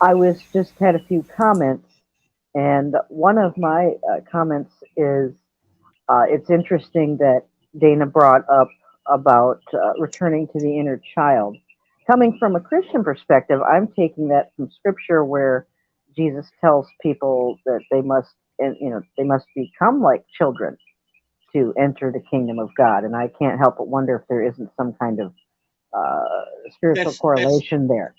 I was just had a few comments, and one of my comments is it's interesting that Dana brought up about returning to the inner child. Coming from a Christian perspective, I'm taking that from Scripture, where Jesus tells people that they must, and they must become like children to enter the kingdom of God. And I can't help but wonder if there isn't some kind of spiritual That's correlation there.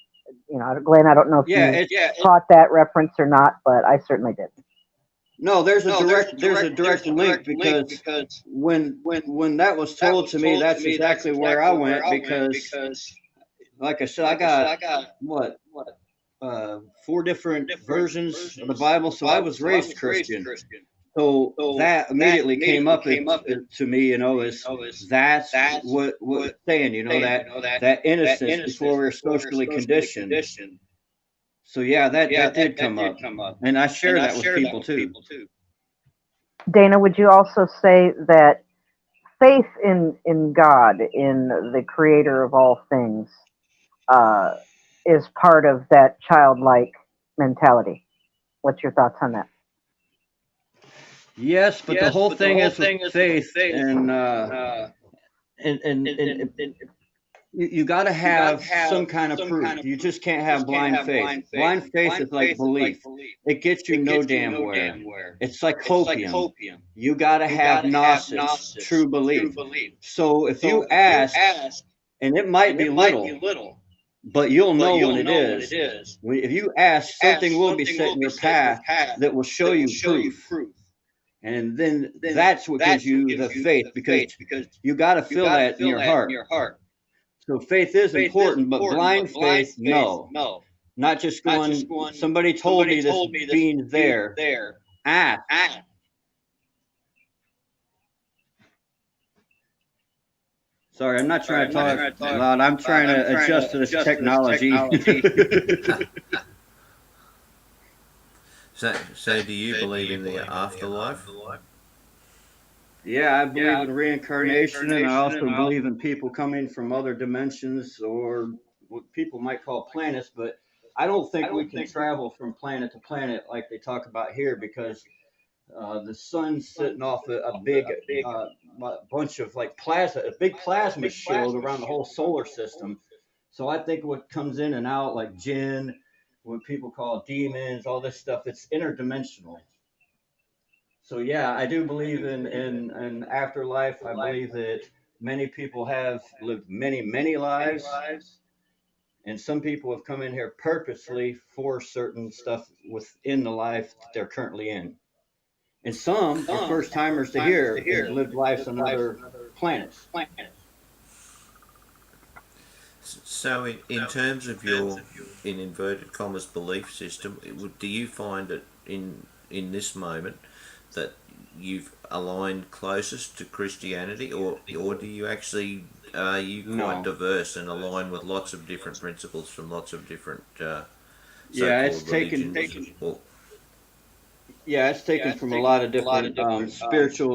Glenn, I don't know if yeah, you caught that reference or not, but I certainly did. no, there's a direct link because when that was told to me, that's exactly where I went because, like I said, I got what four different versions of the Bible, so I was raised Christian. So that immediately came up to me, is that's what it's saying, that innocence before we are socially conditioned. So yeah, that did come up, and I share that with people too. Dana, would you also say that faith in God, in the creator of all things, uh, is part of that childlike mentality? What's your thoughts on that? Yes, but the whole thing is with faith, and you got to have some kind of proof. You just can't have blind faith. Blind faith is like belief. It gets you no damn where. It's like hopium. You got to have gnosis, true belief. So if you ask, and it might be little, but you'll know when it is. If you ask, something will be set in your path that will show you proof. And then that's what gives you the faith, because you got to feel that in your heart. So faith is important, but blind faith, no. Not just going, somebody told me this being's there. Ask. Sorry, I'm not trying to talk loud. I'm trying to adjust to this technology. So do you believe in the afterlife? Yeah, I believe in reincarnation, and I also believe in people coming from other dimensions, or what people might call planets, but I don't think we can travel from planet to planet like they talk about here, because the sun's sitting off a big bunch of like plasma, a big plasma shield around the whole solar system. So I think what comes in and out, like jinn, what people call demons, all this stuff, it's interdimensional. So yeah, I do believe in afterlife. I believe that many people have lived many lives, and some people have come in here purposely for certain stuff within the life that they're currently in. And some are first timers to here and have lived lives on other planets. So, in terms of your, in inverted commas, belief system, do you find it in this moment that you've aligned closest to Christianity, or do you actually, are you quite No. diverse and align with lots of different principles from lots of different Yeah, it's so-called taken. religions? Or, Yeah, it's taken from a lot of different spiritual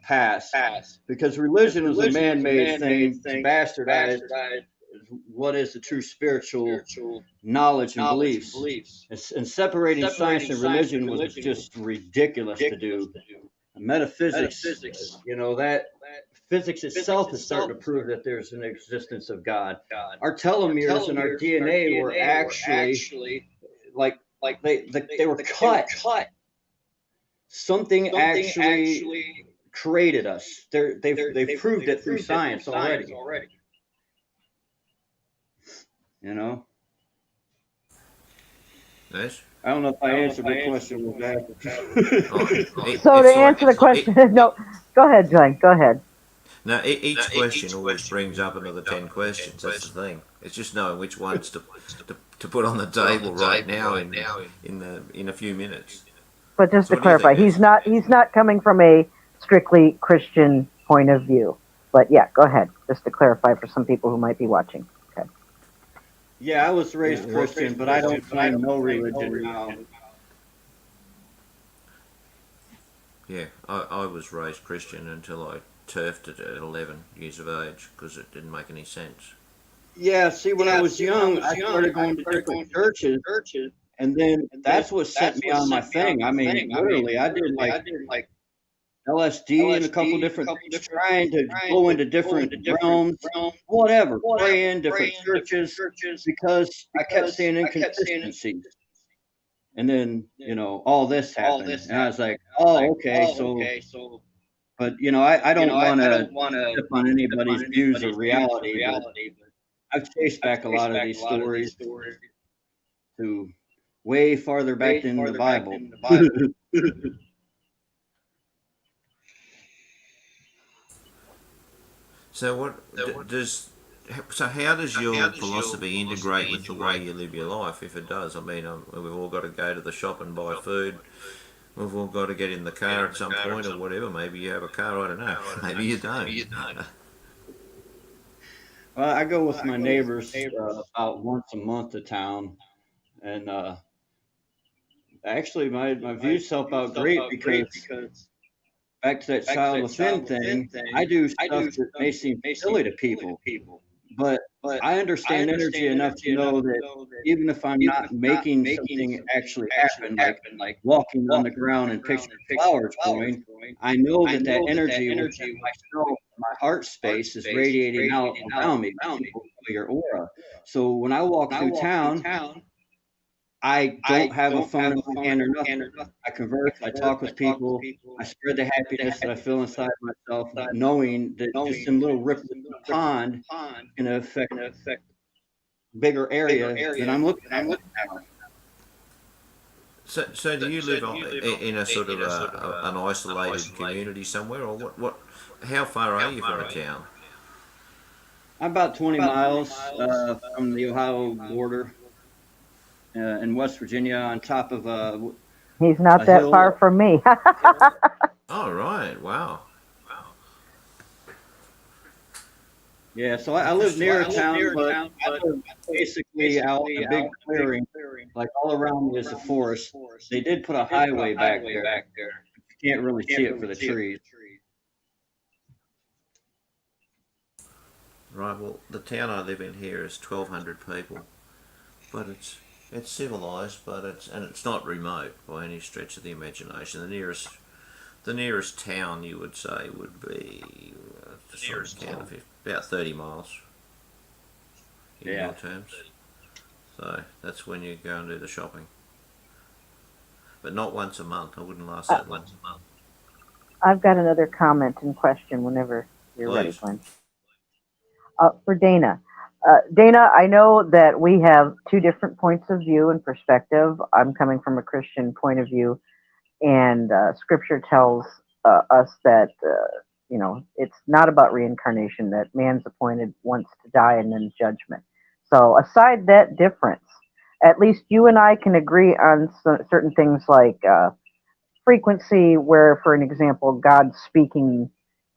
paths, because religion was a man-made thing to bastardize what is the true spiritual knowledge and beliefs. And separating science and religion was just ridiculous to do. Metaphysics, that physics itself is starting to prove that there's an existence of God. Our telomeres in our DNA were actually like they were cut. Something actually created us. They've proved it through science already. You know. yes? I don't know if I answered the question with that. So to It's like answer the question, no, go ahead, Glenn. Go ahead. no. Each question always brings up another 10 questions. That's the thing. It's just knowing which ones to put on the table right now in a few minutes. But just So to what do you clarify, think, Nez? he's not coming from a strictly Christian point of view. But yeah, go ahead. Just to clarify for some people who might be watching. Okay. Yeah, I was raised Christian, but I don't claim no religion now. Yeah, I was raised Christian until I turfed it at 11 years of age because it didn't make any sense. Yeah, see, when I was young, I started going to different churches, and then that's what set me on my thing. I mean, literally, I did like LSD and a couple different things, trying to go into different realms, whatever, pray in different churches, because I kept seeing inconsistencies. And then, all this happened. And I was like, oh, okay. So, but, I don't want to step on anybody's views of reality, but I've chased back a lot of these stories to way farther back than the Bible. So does so how does your philosophy integrate with the way you live your life? If it does, I mean, we've all got to go to the shop and buy food. We've all got to get in the car at some point or whatever. Maybe you have a car. I don't know. Maybe you don't. Well, I go with my neighbors about once a month to town. And actually, my views help out great, because back to that child within thing, I do stuff that may seem silly to people, but I understand energy enough to know that even if I'm not making something actually happen, like walking on the ground and picturing flowers growing, I know that that energy within myself, my heart space, is radiating out around me. People call your aura. So when I walk through town, I don't have a phone in my hand or nothing. I converse, I talk with people, I spread the happiness that I feel inside myself, knowing that just some little ripple in the pond can affect a bigger area than I'm looking at right now. So do you live in a sort of an isolated community somewhere, or what? How far are you from a town? I'm about 20 miles from the Ohio border in West Virginia, on top of He's not a that far hill. from me. Oh right, wow. Yeah, so I live near a town, but I live basically out in a big clearing. Like all around me is a forest. They did put a highway back there. You can't really see it for the trees. Right. Well, the town I live in here is 1,200 people, but it's civilized, but it's not remote by any stretch of the imagination. The nearest town you would say would be just sort of count of it, about 30 miles in Yeah. your terms. So that's when you go and do the shopping, but not once a month. I wouldn't last that long. I've got another comment and question whenever you're ready, Please. Glenn. For Dana. Dana, I know that we have two different points of view and perspective. I'm coming from a Christian point of view, and Scripture tells us that it's not about reincarnation, that man's appointed once to die and then judgment. So aside that difference, at least you and I can agree on certain things like frequency, where, for an example, God speaking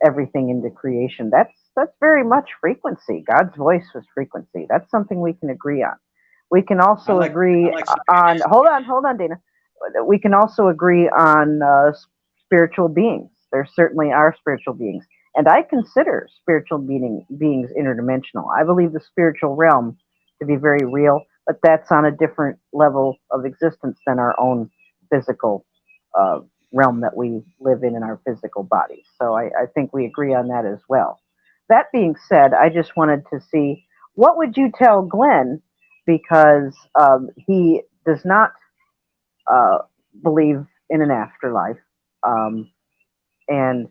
everything into creation. That's very much frequency. God's voice was frequency. That's something we can agree on. We can also agree on. Hold on, Dana. We can also agree on spiritual beings. There certainly are spiritual beings, and I consider spiritual beings interdimensional. I believe the spiritual realm to be very real, but that's on a different level of existence than our own physical uh, realm that we live in our physical bodies. So I think we agree on that as well. That being said, I just wanted to see, what would you tell Glenn, because he does not uh, believe in an afterlife, and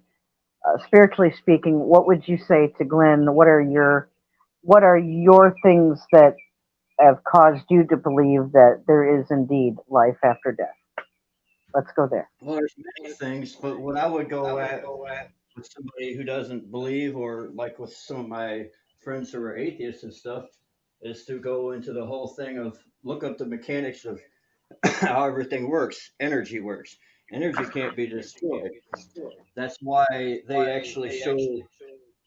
spiritually speaking, what would you say to Glenn? What are your things that have caused you to believe that there is indeed life after death? Let's go there. Well, there's many things, but what I would go at with somebody who doesn't believe, or like with some of my friends who are atheists and stuff, is to go into the whole thing of look up the mechanics of how everything works. Energy works. Energy can't be destroyed. That's why they actually show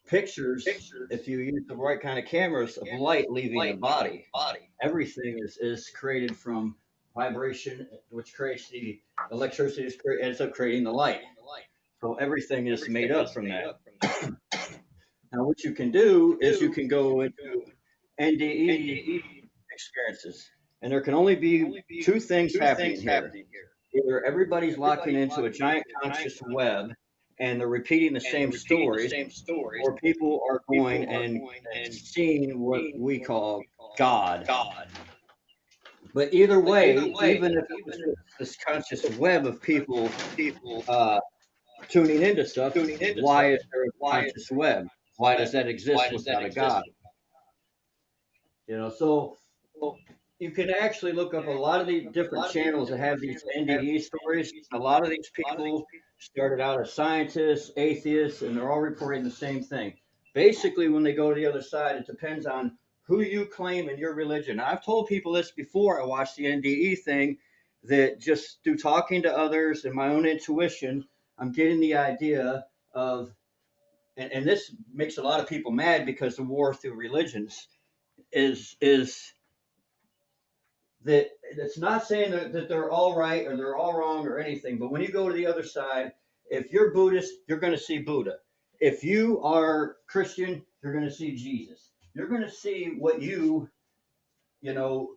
pictures, if you use the right kind of cameras, of light leaving the body. Everything is created from vibration, which creates the electricity, ends up creating the light. So everything is made up from that. Now, what you can do is you can go into NDE experiences, and there can only be two things happening here. Either everybody's locking into a giant conscious web and they're repeating the same stories, or people are going and seeing what we call God. But either way, even if it was just this conscious web of people uh, tuning into stuff, why is there a conscious web? Why does that exist without a God? So you can actually look up a lot of these different channels that have these NDE stories. A lot of these people started out as scientists, atheists, and they're all reporting the same thing. Basically, when they go to the other side, it depends on who you claim in your religion. I've told people this before I watched the NDE thing, that just through talking to others and my own intuition, I'm getting the idea of, and this makes a lot of people mad because the war through religions is that it's not saying that they're all right or they're all wrong or anything, but when you go to the other side, if you're Buddhist, you're going to see Buddha. If you are Christian, you're going to see Jesus. You're going to see what you know,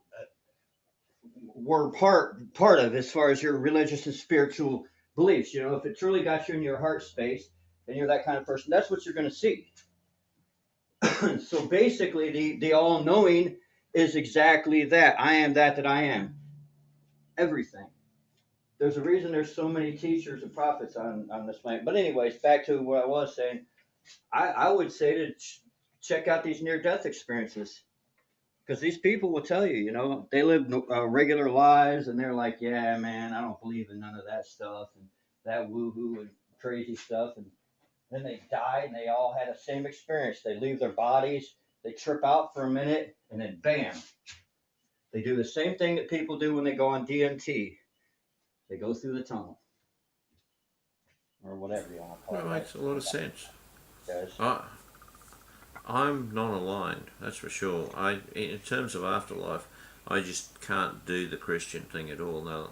were part of as far as your religious and spiritual beliefs. If it truly got you in your heart space and you're that kind of person, that's what you're going to see. So basically, the all knowing is exactly that. I am that I am. Everything. There's a reason there's so many teachers and prophets on this planet. But anyways, back to what I was saying. I would say to check out these near death experiences, because these people will tell you, they live regular lives and they're like, yeah, man, I don't believe in none of that stuff and that woo-hoo and crazy stuff. And then they die and they all had the same experience. They leave their bodies, they trip out for a minute, and then bam, they do the same thing that people do when they go on DMT. They go through the tunnel or whatever you want to call it. That makes a lot of sense. Yes. I'm non-aligned, that's for sure. In terms of afterlife, I just can't do the Christian thing at all. Now,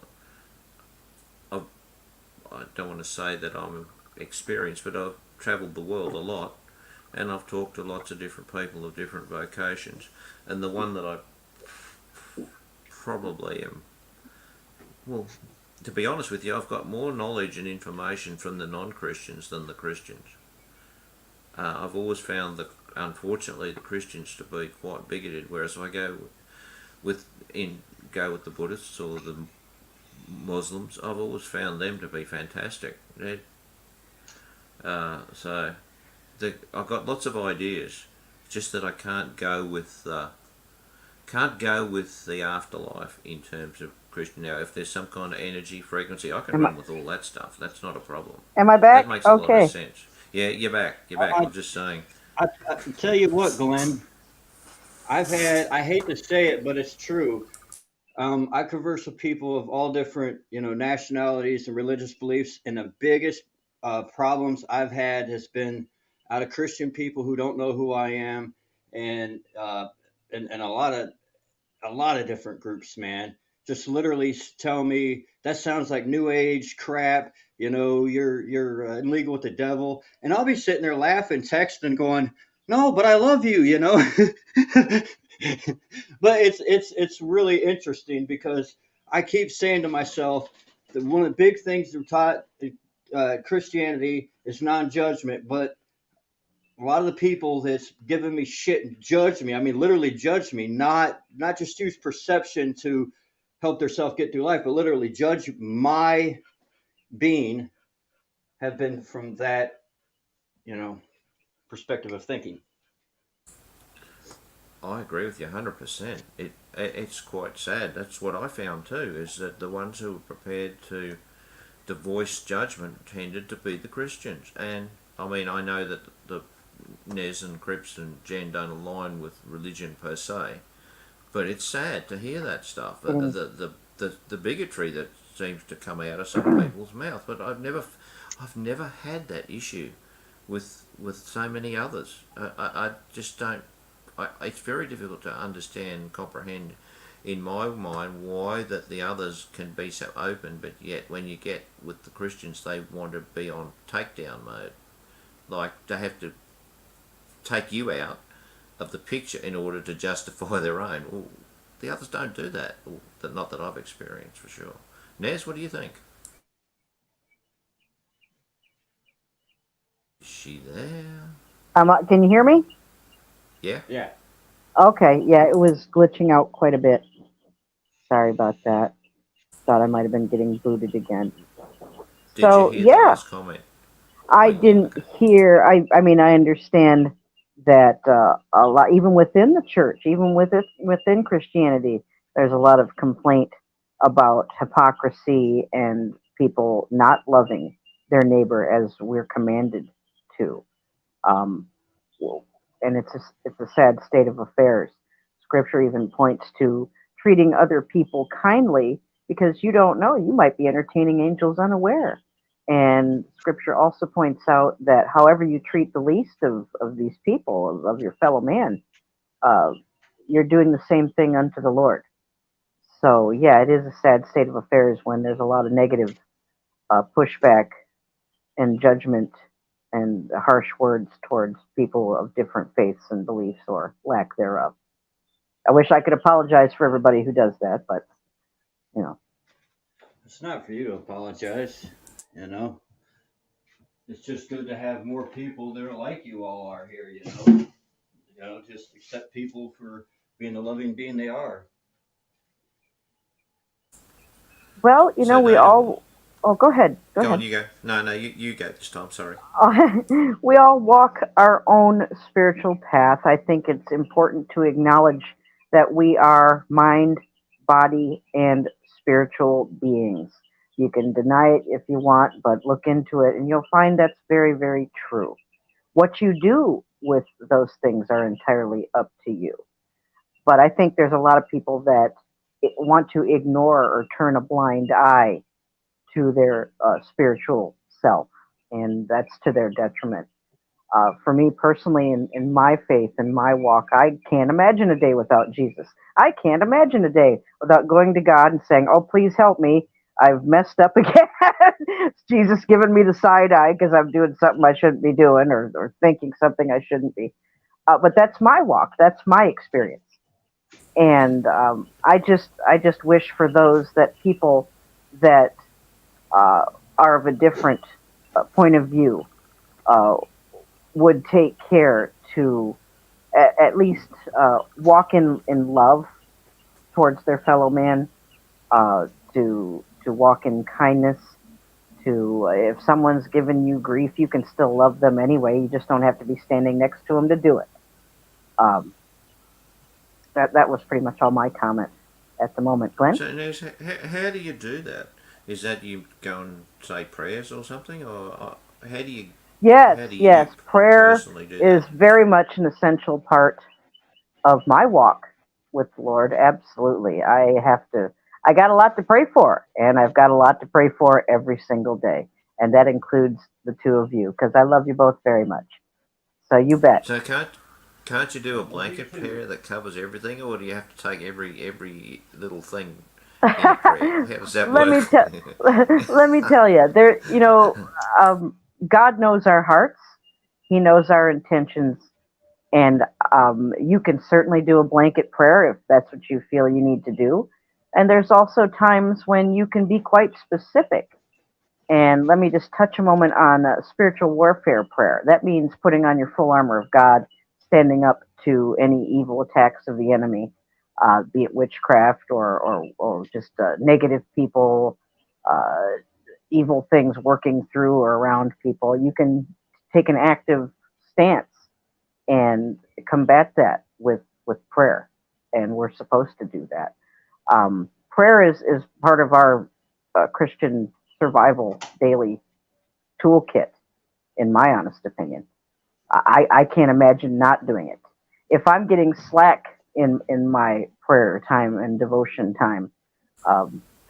I don't want to say that I'm experienced, but I've travelled the world a lot, and I've talked to lots of different people of different vocations. And the one that I probably am, well, to be honest with you, I've got more knowledge and information from the non-Christians than the Christians. I've always found unfortunately, the Christians to be quite bigoted, whereas I go with the Buddhists or the Muslims, I've always found them to be fantastic. So I've got lots of ideas, just that I can't go with the afterlife in terms of Christian. Now, if there's some kind of energy frequency, I can run with all that stuff. That's not a problem. Am I That back? makes a lot of Okay. sense. Yeah, you're back. You're back. I was just saying. I tell you what, Glenn, I hate to say it, but it's true. I converse with people of all different, nationalities and religious beliefs, and the biggest problems I've had has been out of Christian people who don't know who I am, and and a lot of different groups, man. Just literally tell me that sounds like new age crap. You're in league with the devil, and I'll be sitting there laughing, texting, going, "No, but I love you," But it's really interesting because I keep saying to myself that one of the big things they're taught Christianity is non-judgment, but a lot of the people that's giving me shit and judge me, I mean literally judge me, not just use perception to help themselves get through life, but literally judge my being, have been from that, perspective of thinking. I agree with you 100%. It's quite sad. That's what I found too. Is that the ones who were prepared to voice judgment tended to be the Christians. And I mean, I know that the Nez and Crips and Jen don't align with religion per se, but it's sad to hear that stuff. The bigotry that seems to come out of some people's mouth. But I've never had that issue with so many others. I just don't. It's very difficult to understand and comprehend in my mind why that the others can be so open, but yet when you get with the Christians, they want to be on takedown mode, like they have to take you out of the picture in order to justify their own. Well, the others don't do that. Well, not that I've experienced for sure. Nez, what do you think? Is she there? Can you hear me? Yeah. Yeah. Okay, yeah, it was glitching out quite a bit. Sorry about that. Thought I might have been getting booted again. Did So you hear the yeah, last comment? I Oh, didn't okay. hear. I mean, I understand that a lot, even within the church, even within Christianity, there's a lot of complaint about hypocrisy and people not loving their neighbor as we're commanded to. Um, and it's a sad state of affairs. Scripture even points to treating other people kindly because you don't know, you might be entertaining angels unaware. And Scripture also points out that however you treat the least of these people, of your fellow man, uh, you're doing the same thing unto the Lord. So yeah, it is a sad state of affairs when there's a lot of negative pushback and judgment and harsh words towards people of different faiths and beliefs or lack thereof. I wish I could apologize for everybody who does that, but you know. It's not for you to apologize, you know. It's just good to have more people that are like you all are here, just accept people for being the loving being they are. Well, So we Dana, all. Oh, go ahead. Go go on, ahead. you go. No, you go this time. Sorry. We all walk our own spiritual path. I think it's important to acknowledge that we are mind, body, and spiritual beings. You can deny it if you want, but look into it and you'll find that's very, very true. What you do with those things are entirely up to you. But I think there's a lot of people that want to ignore or turn a blind eye to their spiritual self, and that's to their detriment. For me personally, in my faith and my walk, I can't imagine a day without Jesus. I can't imagine a day without going to God and saying, "Oh, please help me. I've messed up again." Jesus giving me the side eye because I'm doing something I shouldn't be doing or thinking something I shouldn't be. But that's my walk. That's my experience. And I just wish for those that people that uh, are of a different point of view uh, would take care to at least walk in love towards their fellow man, uh, to walk in kindness. To if someone's given you grief, you can still love them anyway. You just don't have to be standing next to them to do it. Um, that was pretty much all my comment at the moment, Glenn. So Nez, how do you do that? Is that you go and say prayers or something, or how do you Yes, How do you yes. Prayer personally do is that? very much an essential part of my walk with the Lord. Absolutely. I got a lot to pray for, and I've got a lot to pray for every single day. And that includes the two of you, because I love you both very much. So you bet. So can't you do a Love you blanket too. prayer that covers everything, or do you have to take every little thing in a prayer? How does that let work? me tell let me tell you, um, God knows our hearts. He knows our intentions, and you can certainly do a blanket prayer if that's what you feel you need to do. And there's also times when you can be quite specific. And let me just touch a moment on spiritual warfare prayer. That means putting on your full armor of God, standing up to any evil attacks of the enemy, be it witchcraft or just negative people, uh, evil things working through or around people. You can take an active stance and combat that with prayer, and we're supposed to do that. Prayer is part of our Christian survival daily toolkit, in my honest opinion. I can't imagine not doing it. If I'm getting slack in my prayer time and devotion time,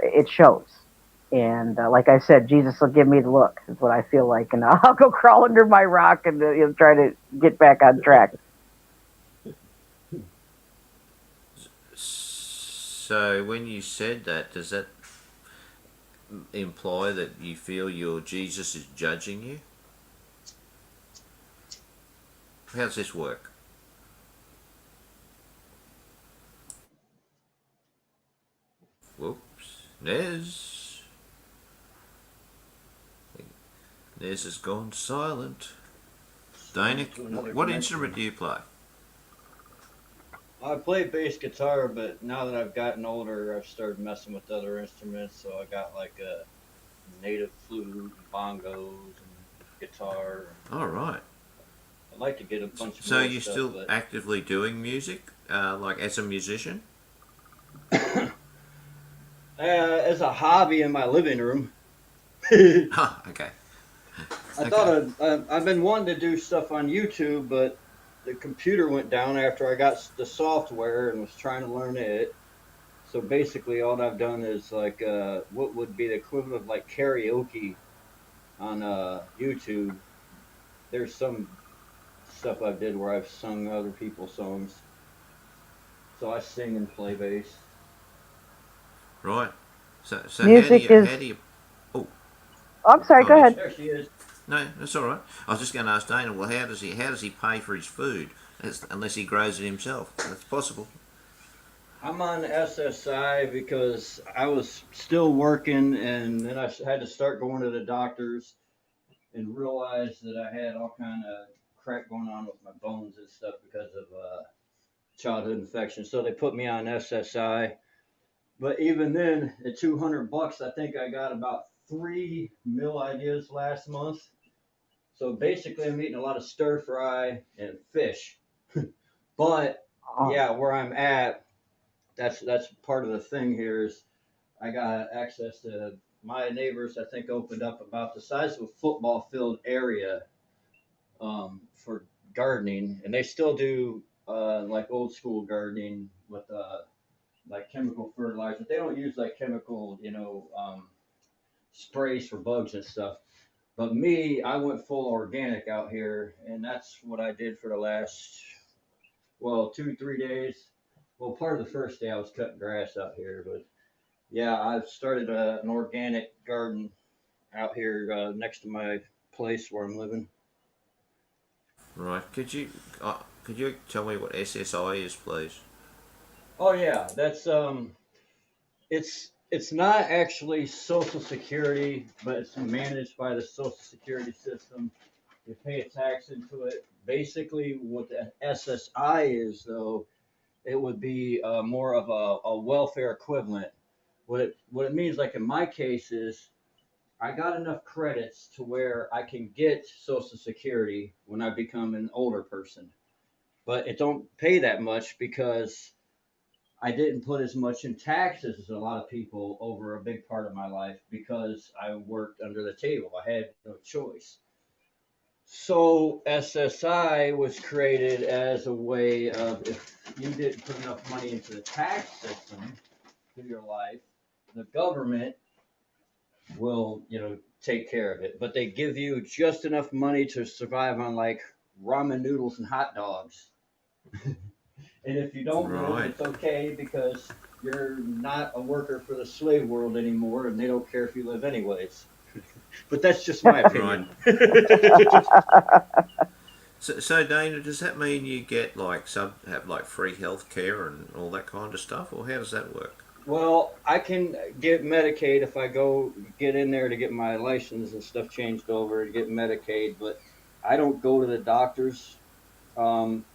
it shows. And like I said, Jesus will give me the look. Is what I feel like, and I'll go crawl under my rock and try to get back on track. So when you said that, does that imply that you feel your Jesus is judging you? How does this work? Whoops, Nez has gone silent. Dana, Into another what instrument dimension. do you play? I play bass guitar, but now that I've gotten older, I've started messing with other instruments. So I got like a native flute, and bongos, and guitar. And All right. I'd like to get a bunch So more you're stuff, still but actively doing music, like as a musician? as a hobby in my living room. I Huh, okay. thought Okay. I've been wanting to do stuff on YouTube, but the computer went down after I got the software and was trying to learn it. So basically, all I've done is like what would be the equivalent of like karaoke on YouTube. There's some stuff I did where I've sung other people's songs. So I sing and play bass. Right. So Music is. how do you oh Oh, I'm sorry. go Go on, ahead. Nez. There she is. No, that's all right. I was just going to ask Dana. Well, how does he pay for his food? Unless he grows it himself. That's possible. I'm on SSI because I was still working, and then I had to start going to the doctors and realized that I had all kind of crap going on with my bones and stuff because of childhood infection. So they put me on SSI. But even then, at $200, I think I got about 3 meal ideas last month. So basically, I'm eating a lot of stir fry and fish. But Oh, yeah, where I'm at, that's part of the thing here is I got access to my neighbors. I think opened up about the size of a football field area for gardening, and they still do like old school gardening with like chemical fertilizer. They don't use like chemical, sprays for bugs and stuff. But me, I went full organic out here, and that's what I did for the last, well, 2, 3 days. Well, part of the first day I was cutting grass out here, but yeah, I've started an organic garden out here next to my place where I'm living. Right. Could you tell me what SSI is, please? Oh yeah, that's it's not actually Social Security, but it's managed by the Social Security system. You pay a tax into it. Basically, what the SSI is, though, it would be more of a welfare equivalent. What it means, like in my case, is I got enough credits to where I can get Social Security when I become an older person, but it don't pay that much because I didn't put as much in taxes as a lot of people over a big part of my life because I worked under the table. I had no choice. So SSI was created as a way of, if you didn't put enough money into the tax system through your life, the government will, take care of it. But they give you just enough money to survive on like ramen noodles and hot dogs. And if you don't live, Right. it's okay because you're not a worker for the slave world anymore, and they don't care if you live anyways. But that's just my opinion. So Dana, does that mean you get like have like free health care and all that kind of stuff, or how does that work? Well, I can get Medicaid if I go get in there to get my license and stuff changed over to get Medicaid, but I don't go to the doctors. Um,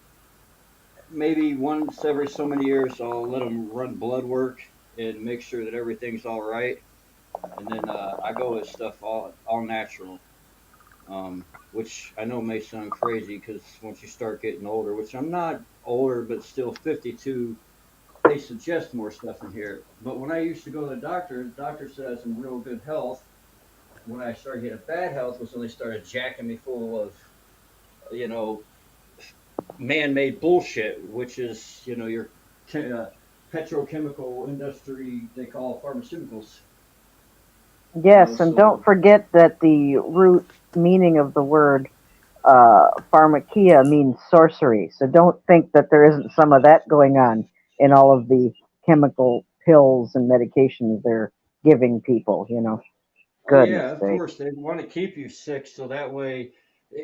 Maybe once every so many years, I'll let them run blood work and make sure that everything's all right, and then I go with stuff all natural. Which I know may sound crazy because once you start getting older, which I'm not older, but still 52, they suggest more stuff in here. But when I used to go to the doctor said I was in real good health. When I started getting bad health was when they started jacking me full of, you know, man-made bullshit, which is, your petrochemical industry they call pharmaceuticals. Yes, and don't So forget that the root meaning of the word pharmakia means sorcery. So don't think that there isn't some of that going on in all of the chemical pills and medications they're giving people, oh Goodness yeah, of sake. course they want to keep you sick so that way.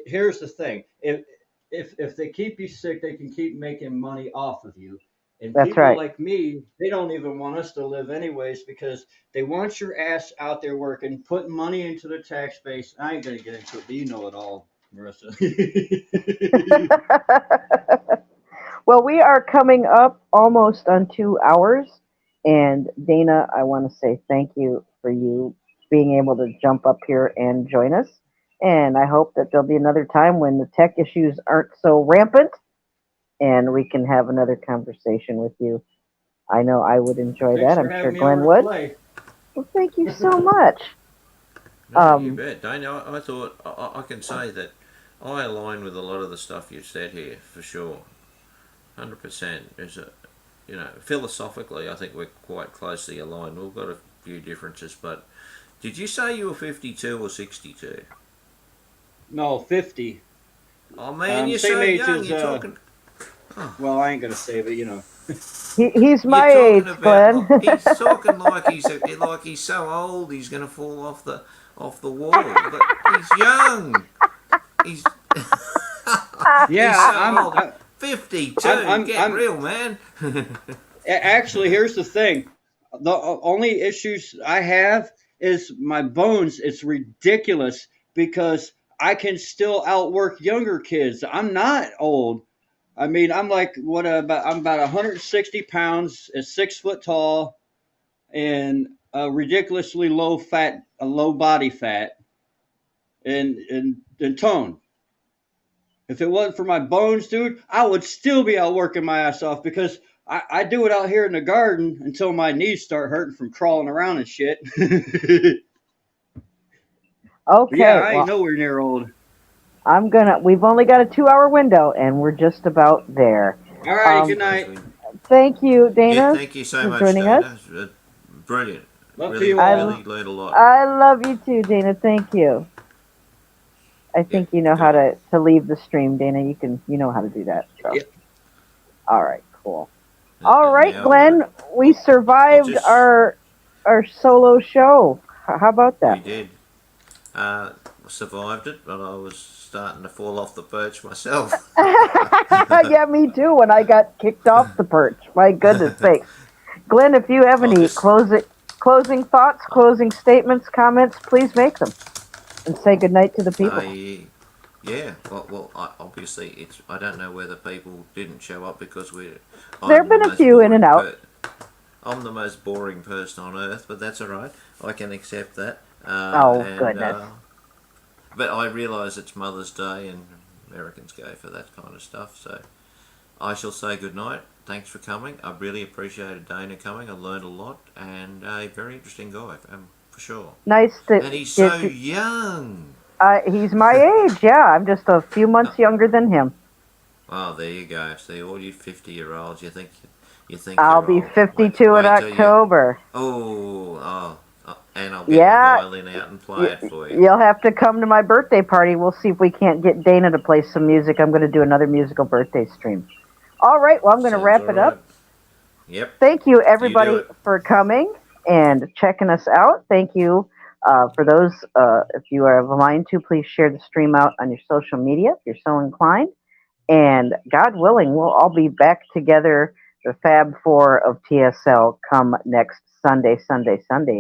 Here's the thing: if they keep you sick, they can keep making money off of you. And That's people right. like me, they don't even want us to live anyways because they want your ass out there working, putting money into the tax base. I ain't gonna get into it, but you know it all, Marissa. Well, we are coming up almost on 2 hours. And Dana, I want to say thank you for you being able to jump up here and join us. And I hope that there'll be another time when the tech issues aren't so rampant and we can have another conversation with you. I know I would enjoy Thanks that. for I'm sure having me over Glenn to would. play. Well, thank you so much. No, you Um, bet, Dana. I thought I can say that I align with a lot of the stuff you've said here for sure. 100%. There's a, philosophically, I think we're quite closely aligned. We've got a few differences, but did you say you were 52 or 62? No, 50. Oh man, you're Same so age young. as You're talking. Oh, well, I ain't gonna say, but he's you're my talking age, about. Glenn. He's talking like he's so old. He's gonna fall off the wall. But he's young. He's he's yeah, so old. I'm, 52. I'm, Get I'm. real, man. Actually, here's the thing: the only issues I have is my bones. It's ridiculous because I can still outwork younger kids. I'm not old. I mean, I'm like I'm about 160 pounds, is 6 foot tall, and ridiculously low body fat, and tone. If it wasn't for my bones, dude, I would still be out working my ass off because I do it out here in the garden until my knees start hurting from crawling around and shit. But yeah, Okay, I ain't well, nowhere near old. we've only got a 2 hour window and we're just about there. All righty, Um, good As night. we Thank you, Yeah, Dana, thank you so for much, joining us. Dana. Brilliant. Love to Really, you all. I, really learned a lot. I love you too, Dana. Thank you. I Yeah, think you know good how on. to leave the stream, Dana. You know how to do that. So, Yeah. all right, cool. All right, Now Glenn, we I'll survived just. our solo show. How about We that? did. Uh, Survived it, but I was starting to fall off the perch myself. Yeah, me too. When I got kicked off the perch, my goodness sakes. Glenn, if you have I'll any just. closing thoughts, closing statements, comments, please make them and say goodnight to the people. Yeah. Obviously, it's. I don't know whether people didn't show up because we're. There have I'm the been a most few in and boring out. I'm the most boring person on earth, but that's all right. I can accept that. Oh goodness. But I realise it's Mother's Day and Americans go for that kind of stuff. So I shall say good night. Thanks for coming. I really appreciated Dana coming. I learned a lot and a very interesting guy, for sure. Nice to And he's so get to. young. He's my age. Yeah, I'm just a few months younger than him. Oh, there you go. See, all you 50-year-olds, you think I'll you're be old. 52 in Wait till you. October. And I'll get my Yeah, violin out and play it for you. you'll have to come to my birthday party. We'll see if we can't get Dana to play some music. I'm going to do another musical birthday stream. All right, well, I'm going to Sounds wrap all it right. up. Yep. Thank you, You do everybody, it. for coming and checking us out. Thank you for those. If you have a mind to, please share the stream out on your social media if you're so inclined. And God willing, we'll all be back together, the Fab Four of TSL, come next Sunday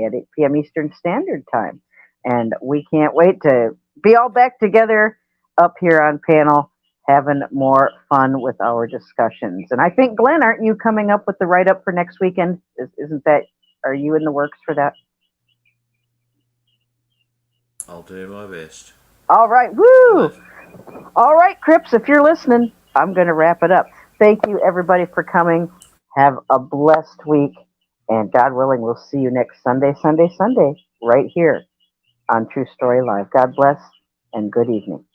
at 8 p.m. Eastern Standard Time. And we can't wait to be all back together up here on panel, having more fun with our discussions. And I think, Glenn, aren't you coming up with the write up for next weekend? Isn't that, are you in the works for that? I'll do my best. All right, woo! All right, Crips, if you're listening, I'm going to wrap it up. Thank you, everybody, for coming. Have a blessed week. And God willing, we'll see you next Sunday, right here on True Story Live. God bless and good evening.